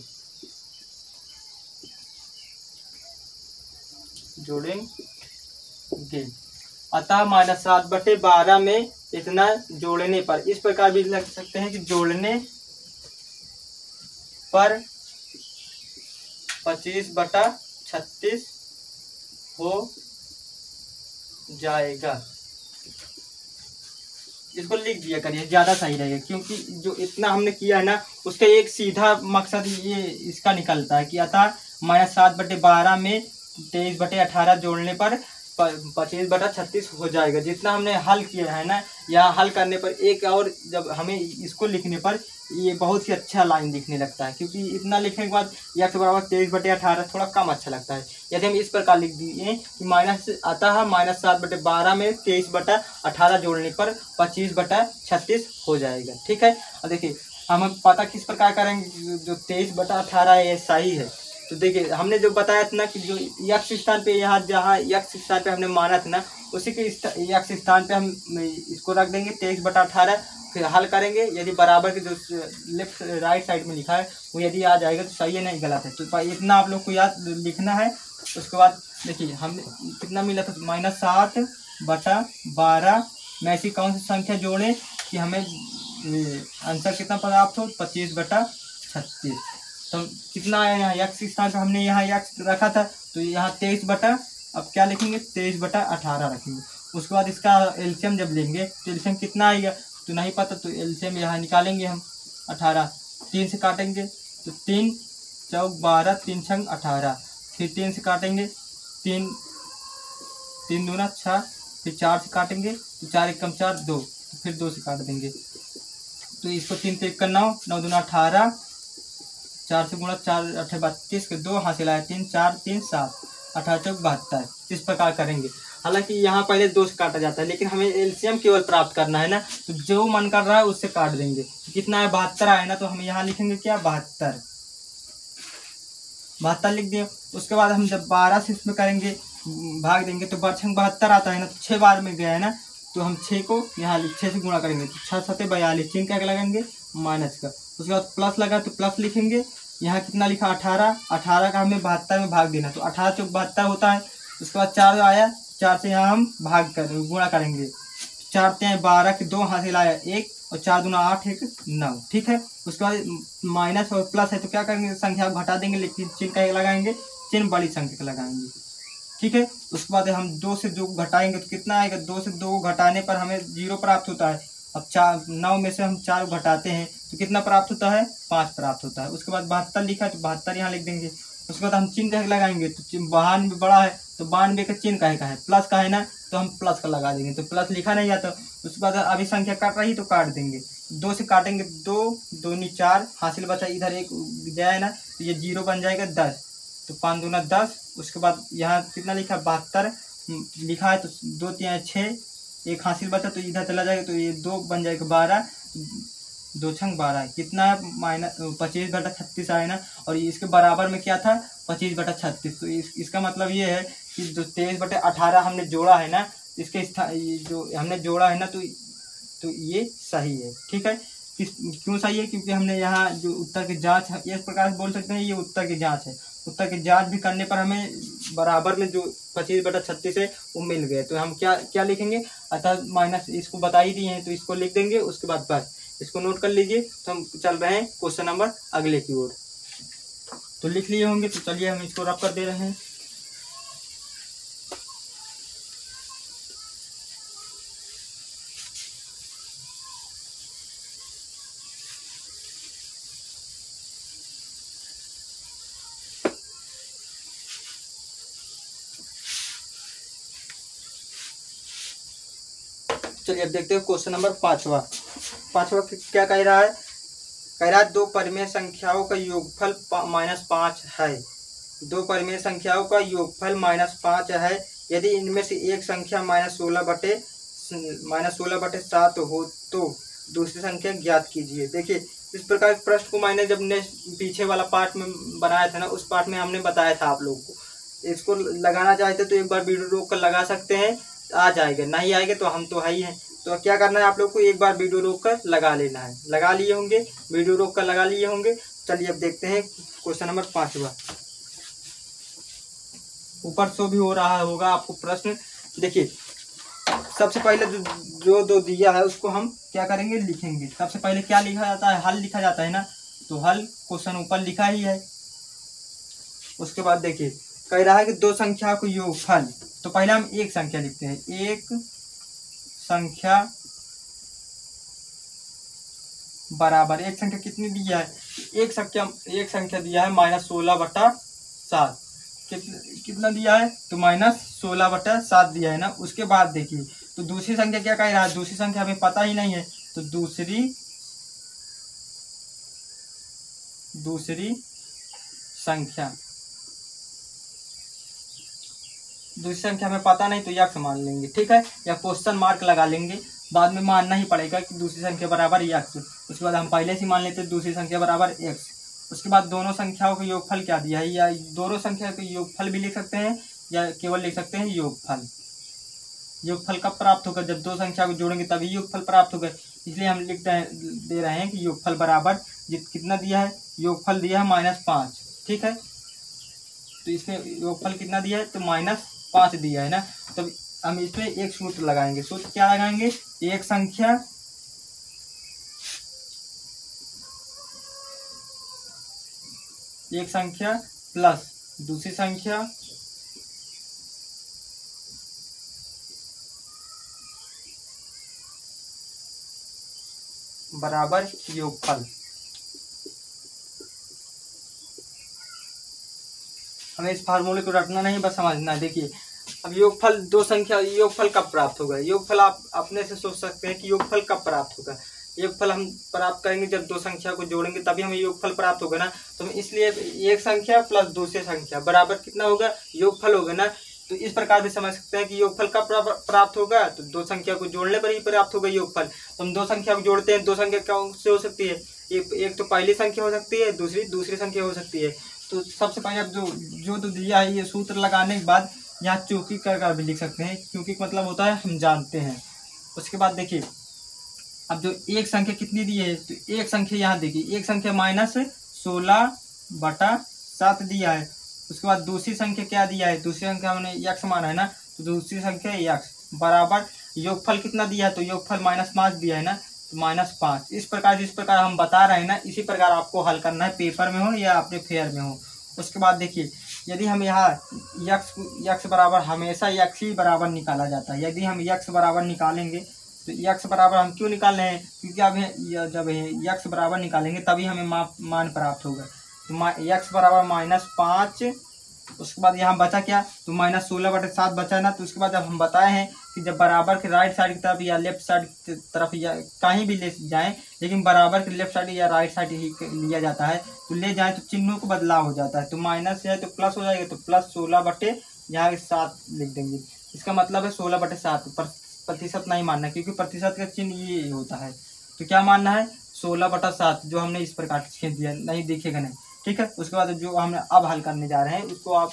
अतः -7/12 में इतना जोड़ने पर, इस प्रकार भी लिख सकते हैं कि जोड़ने पर 25/36 हो जाएगा। इसको लिख दिया करिए, ज्यादा सही रहेगा, क्योंकि जो इतना हमने किया है ना उसका एक सीधा मकसद ये इसका निकलता है कि अतः -7/12 में 23/18 जोड़ने पर 25/36 हो जाएगा। जितना हमने हल किया है ना, यहाँ हल करने पर एक और, जब हमें इसको लिखने पर ये बहुत ही अच्छा लाइन दिखने लगता है, क्योंकि इतना लिखने के बाद यक्स बराबर 23/18 थोड़ा कम अच्छा लगता है। यदि हम इस प्रकार लिख दिए कि अतः -7/12 में 23/18 जोड़ने पर 25/36 हो जाएगा। ठीक है, और देखिए हम पता किस प्रकार करेंगे, जो 23/18 है ये सही है। तो देखिए हमने जो बताया था ना कि जो यक्स स्थान पे, यहाँ जहाँ यक्स स्थान पे हमने माना था ना, उसी के यक्स स्थान पे हम इसको रख देंगे 23/18। फिर हल करेंगे, यदि बराबर के जो लेफ्ट राइट साइड में लिखा है वो यदि आ जाएगा तो सही है, नहीं गलत है। तो इतना आप लोग को याद लिखना है। उसके बाद देखिए हमने कितना मिला था, -7/12। मैं ऐसी कौन सी संख्या जोड़े कि हमें आंसर कितना प्राप्त हो, 25/36। तो कितना आया यहाँ, x के स्थान पर हमने यहाँ x रखा था, तो यहाँ 23 अब क्या लिखेंगे, 23/18 रखेंगे। उसके बाद इसका एलसीएम जब लेंगे तो एलसीएम कितना आएगा तो नहीं पता, तो एलसीएम यहाँ निकालेंगे हम। 18 3 से काटेंगे तो 3 चौक 12, 3 छंग 18, फिर 3 से काटेंगे, 3 3 दूना 6, फिर 4 से काटेंगे तो 4 एकम 4 2, तो फिर 2 से काट देंगे। तो इसको 3 से 1 9, 9 दूना 18, 4 से गुणा 4 8 32 के 2 हासिल आया, 3 4 3 7, 18 चौक 72। इस प्रकार करेंगे। हालांकि यहाँ पहले 2 से काटा जाता है, लेकिन हमें एलसीएम केवल प्राप्त करना है ना, तो जो मन कर रहा है उससे काट देंगे। कितना है, 72 आए ना, तो हम यहाँ लिखेंगे क्या, 72 लिख दिए। उसके बाद हम जब 12 से इसमें करेंगे, भाग देंगे तो 72 आता है ना, तो 6 बार में गया है ना, तो हम 6 को यहाँ 6 से गुणा करेंगे तो 6 7 42, चिन्ह क्या लगाएंगे, माइनस का। उसके बाद प्लस लगा तो प्लस लिखेंगे। यहाँ कितना लिखा, 18 का हमें 72 में भाग देना, तो 18 चौक 72 होता है। उसके बाद 4 आया, 4 से यहाँ हम भाग कर गुणा करेंगे, 4 3 12 के 2 हासिल आया 1, और 4 दूना 8 1 9, ठीक है। उसके बाद माइनस और प्लस है तो क्या करेंगे, संख्या घटा देंगे, लेकिन चिन्ह का लगाएंगे, चिन्ह बड़ी संख्या का लगाएंगे, ठीक है। उसके बाद हम 2 से 2 घटाएंगे तो कितना आएगा, 2 से 2 घटाने पर हमें 0 प्राप्त होता है। अब 9 में से हम 4 घटाते हैं तो कितना प्राप्त होता है, 5 प्राप्त होता है। उसके बाद 72 लिखा है तो 72 यहाँ लिख देंगे। उसके बाद हम चिन्ह का लगाएंगे, तो 92 बड़ा है तो 92 का चिन्ह का है, प्लस का है ना, तो हम प्लस का लगा देंगे, तो प्लस लिखा नहीं जाता। उसके बाद अभी संख्या काट रही तो काट देंगे, 2 से काटेंगे, 2 2 4 हासिल बचा, इधर 1 जाए ना तो ये 0 बन जाएगा 10, तो 5 दूना 10। उसके बाद यहाँ कितना लिखा, 72 लिखा है तो 2 3 6, 1 हासिल बचा तो इधर चला जाएगा, तो ये 2 बन जाएगा 12, 2 छंग 12, कितना है, -25/36 आए ना। और इसके बराबर में क्या था, 25/36। तो इसका मतलब ये है कि जो 23/18 हमने जोड़ा है ना, इसके जो हमने जोड़ा है ना, तो ये सही है, ठीक है। क्यों सही है, क्योंकि हमने यहाँ जो उत्तर की जांच है, इस प्रकार से बोल सकते हैं, ये उत्तर की जांच है। उत्तर की जांच भी करने पर हमें बराबर में जो 25/36 है वो मिल गए, तो हम क्या क्या लिखेंगे, अतः माइनस इसको बता ही दिए हैं तो इसको लिख देंगे। उसके बाद बस इसको नोट कर लीजिए। तो हम चल रहे हैं क्वेश्चन नंबर अगले की ओर, तो लिख लिए होंगे, तो चलिए हम इसको रब कर दे रहे हैं। चलिए अब देखते हैं क्वेश्चन नंबर 5वां क्या कह रहा है। कह रहा है 2 परिमेय संख्याओं का योगफल -5 है। 2 परिमेय संख्याओं का योगफल -5 है। यदि इनमें से एक संख्या -16/7 हो तो दूसरी संख्या ज्ञात कीजिए। देखिए इस प्रकार के प्रश्न को मैंने जब पीछे वाला पार्ट में बनाया था ना, उस पार्ट में हमने बताया था आप लोगों को। इसको लगाना चाहते तो एक बार वीडियो रोक कर लगा सकते हैं, आ जाएगा, नहीं आएगा तो हम तो है ही हैं। तो क्या करना है, आप लोग को एक बार वीडियो रोक कर लगा लेना है। लगा लिए होंगे, वीडियो रोक कर लगा लिए होंगे। चलिए अब देखते हैं क्वेश्चन नंबर 5वां। ऊपर शो भी हो रहा होगा आपको प्रश्न। देखिए सबसे पहले जो दो दिया है उसको हम क्या करेंगे, लिखेंगे। सबसे पहले क्या लिखा जाता है, हल लिखा जाता है ना, तो हल क्वेश्चन ऊपर लिखा ही है। उसके बाद देखिए कह रहा है कि 2 संख्या को योगफल, तो पहले हम एक संख्या लिखते हैं। एक संख्या बराबर, एक संख्या कितनी दिया है, एक संख्या दिया है -16/7। कितना दिया है, तो -16/7 दिया है ना। उसके बाद देखिए तो दूसरी संख्या क्या कह रहा है, दूसरी संख्या हमें पता ही नहीं है, तो दूसरी संख्या हमें पता नहीं, तो यक्स मान लेंगे, ठीक है, या क्वेश्चन मार्क लगा लेंगे। बाद में मानना ही पड़ेगा कि दूसरी संख्या बराबर यक्स। उसके बाद हम पहले से मान लेते हैं दूसरी संख्या बराबर एक्स। उसके बाद दोनों संख्याओं का योगफल क्या दिया है, या दोनों संख्या का योगफल भी लिख सकते हैं, या केवल लिख सकते हैं योगफल। योगफल कब प्राप्त होगा, जब 2 संख्या को जोड़ेंगे तभी योगफल प्राप्त होगा। इसलिए हम लिख दे रहे हैं कि योगफल बराबर कितना दिया है, योगफल दिया है -5, ठीक है। तो इसमें योगफल कितना दिया है, तो -5 दिया है ना। तो हम इसमें एक सूत्र लगाएंगे। सूत्र क्या लगाएंगे, एक संख्या प्लस दूसरी संख्या बराबर योगफल। हमें इस फार्मूले को रटना नहीं, बस समझना। देखिए अब योगफल दो संख्या, योगफल कब प्राप्त होगा, योगफल आप अपने से सोच सकते हैं कि योगफल कब प्राप्त होगा। योगफल हम प्राप्त करेंगे जब दो संख्या को जोड़ेंगे तभी हमें योगफल प्राप्त होगा ना। तो इसलिए एक संख्या प्लस दूसरी संख्या बराबर कितना होगा, योगफल होगा ना। तो इस प्रकार भी समझ सकते हैं कि योगफल कब प्राप्त होगा, तो दो संख्या को जोड़ने पर ही प्राप्त होगा योगफल। तो हम दो संख्या को जोड़ते हैं, दो संख्या कौन से हो सकती है, एक तो पहली संख्या हो सकती है, दूसरी संख्या हो सकती है। तो सबसे पहले अब जो दिया है ये सूत्र लगाने के बाद यहाँ चौकी कर भी लिख सकते हैं, क्योंकि मतलब होता है हम जानते हैं। उसके बाद देखिए अब जो एक संख्या कितनी दी है, तो एक संख्या यहाँ देखिए, एक संख्या -16/7 दिया है। उसके बाद दूसरी संख्या क्या दिया है, दूसरी संख्या हमने x माना है ना, तो दूसरी संख्या x बराबर योगफल कितना दिया है, तो योगफल -5 दिया है ना, तो -5। इस प्रकार जिस प्रकार हम बता रहे हैं ना, इसी प्रकार आपको हल करना है, पेपर में हो या अपने फेयर में हो। उसके बाद देखिए यदि हम यहाँ x बराबर हमेशा x ही बराबर निकाला जाता है। यदि हम x बराबर निकालेंगे तो x बराबर हम क्यों निकाल रहे हैं, क्योंकि अब जब x बराबर निकालेंगे तभी हमें मान प्राप्त होगा। तो x बराबर -5। उसके बाद यहाँ बचा क्या, तो -16/7 बचा ना। तो उसके बाद जब हम बताए हैं कि जब बराबर के राइट साइड की तरफ या लेफ्ट साइड की तरफ या कहीं भी ले जाएं, लेकिन बराबर के लेफ्ट साइड या राइट साइड ही लिया जाता है, तो ले जाएं तो चिन्हों को बदलाव हो जाता है। तो माइनस है तो प्लस हो जाएगा, तो +16/7 लिख देंगे। इसका मतलब है 16/7। प्रतिशत नहीं मानना, क्योंकि प्रतिशत का चिन्ह ये होता है। तो क्या मानना है, 16/7, जो हमने इस प्रकार खींच दिया, नहीं दिखेगा नहीं, ठीक है। उसके बाद जो हमने अब हल करने जा रहे हैं उसको आप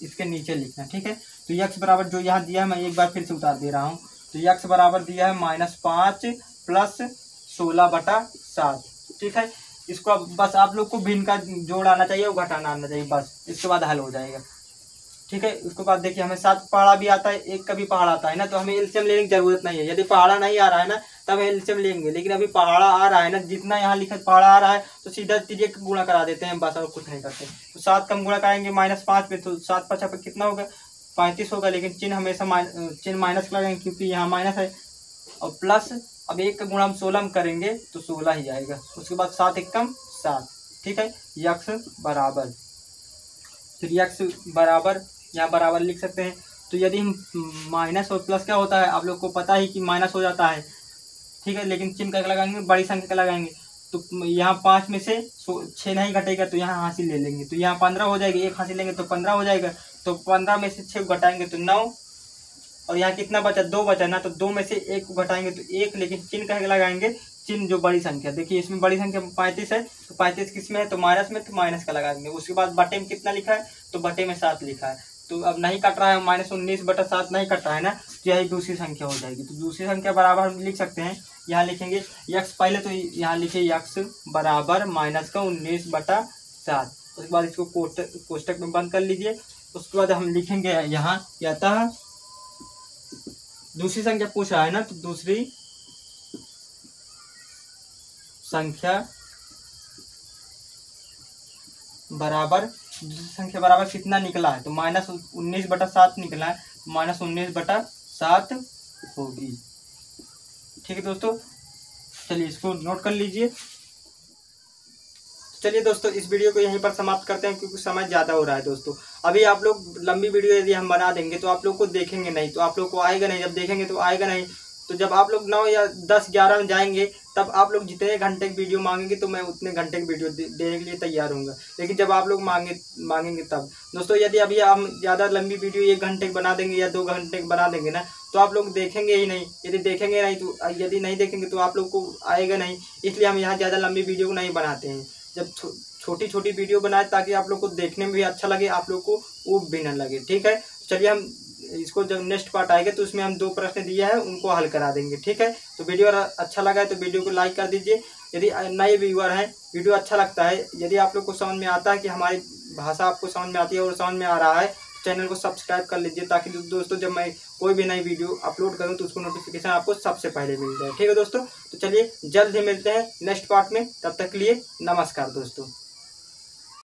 इसके नीचे लिखना, ठीक है। तो x बराबर जो यहाँ दिया है मैं एक बार फिर से उतार दे रहा हूँ। तो x बराबर दिया है -5 + 16/7, ठीक है। इसको अब बस आप लोग को भिन्न का जोड़ आना चाहिए और घटाना आना चाहिए, बस इसके बाद हल हो जाएगा, ठीक है। उसके बाद देखिए हमें 7 पहाड़ा भी आता है, 1 का भी पहाड़ा आता है ना, तो हमें एलसीएम लेने की जरूरत नहीं है। यदि पहाड़ा नहीं आ रहा है ना तब एलसीएम लेंगे, लेकिन अभी पहाड़ा आ रहा है ना, जितना यहाँ लिखा पहाड़ा आ रहा है तो सीधा तिर्यक गुणा करा देते हैं, बस और कुछ नहीं करते। तो 7 का हम गुणा कराएंगे -5 पे, तो 7 × 5 कितना होगा, 35 होगा। लेकिन चिन्ह हमेशा चिन्ह माइनस लगाएंगे, क्योंकि यहाँ माइनस है। और प्लस अब 1 का गुणा हम 16 में करेंगे तो 16 ही आएगा। उसके बाद 7 × 1 = 7, ठीक है। x बराबर, फिर x बराबर यहाँ बराबर लिख सकते हैं। तो यदि हम माइनस और प्लस क्या होता है, आप लोग को पता ही कि माइनस हो जाता है, ठीक है। लेकिन चिन्ह का लगाएंगे, बड़ी संख्या का लगाएंगे। तो यहाँ 5 में से 6 नहीं घटेगा, तो यहाँ हासिल ले लेंगे, तो यहाँ 15 हो जाएगी। 1 हासिल लेंगे तो 15 हो जाएगा। तो 15 में से 6 घटाएंगे तो 9, और यहाँ कितना बचा, 2 बचा ना, तो 2 में से 1 को घटाएंगे तो 1। लेकिन चिन्ह का लगाएंगे, चिन्ह जो बड़ी संख्या, देखिए इसमें बड़ी संख्या 35 है, तो 35 किस में है, तो माइनस में, तो माइनस का लगाएंगे। उसके बाद बटे में कितना लिखा है, तो बटे में 7 लिखा है। तो अब नहीं कट रहा है, -19/7 नहीं कट रहा है ना, तो यही दूसरी संख्या हो जाएगी। तो दूसरी संख्या बराबर हम लिख सकते हैं, यहाँ लिखेंगे x, पहले तो यहाँ लिखे x बराबर -19/7। उसके बाद इसको कोष्टक में बंद कर लीजिए। उसके बाद हम लिखेंगे यहाँ अतः दूसरी संख्या पूछ रहा है ना, तो दूसरी संख्या बराबर कितना निकला है, तो -19/7 निकला है, -19/7 होगी, ठीक है दोस्तों। चलिए इसको नोट कर लीजिए। चलिए दोस्तों इस वीडियो को यहीं पर समाप्त करते हैं, क्योंकि समय ज़्यादा हो रहा है दोस्तों। अभी आप लोग लंबी वीडियो यदि हम बना देंगे तो आप लोग को देखेंगे नहीं, तो आप लोग को आएगा नहीं, जब देखेंगे तो आएगा नहीं। तो जब आप लोग 9 या 10, 11 में जाएंगे तब आप लोग जितने घंटे की वीडियो मांगेंगे तो मैं उतने घंटे की वीडियो देने के लिए तैयार हूँगा। लेकिन जब आप लोग मांगेंगे तब दोस्तों, यदि अभी हम ज़्यादा लंबी वीडियो 1 घंटे की बना देंगे या 2 घंटे की बना देंगे ना, तो आप लोग देखेंगे ही नहीं। यदि नहीं देखेंगे तो आप लोग को आएगा नहीं। इसलिए हम यहाँ ज़्यादा लंबी वीडियो को नहीं बनाते हैं। जब छोटी छोटी वीडियो बनाए ताकि आप लोग को देखने में भी अच्छा लगे, आप लोग को ऊब भी न लगे, ठीक है। चलिए हम इसको जब नेक्स्ट पार्ट आएगा तो उसमें हम 2 प्रश्न दिए हैं उनको हल करा देंगे, ठीक है। तो वीडियो अच्छा लगा है तो वीडियो को लाइक कर दीजिए। यदि नए व्यूअर हैं, वीडियो अच्छा लगता है, यदि आप लोग को समझ में आता है कि हमारी भाषा आपको समझ में आती है और समझ में आ रहा है, चैनल को सब्सक्राइब कर लीजिए, ताकि दोस्तों जब मैं कोई भी नई वीडियो अपलोड करूं तो उसको नोटिफिकेशन आपको सबसे पहले मिल जाए। ठीक है दोस्तों, तो चलिए जल्द ही मिलते हैं नेक्स्ट पार्ट में, तब तक के लिए नमस्कार दोस्तों।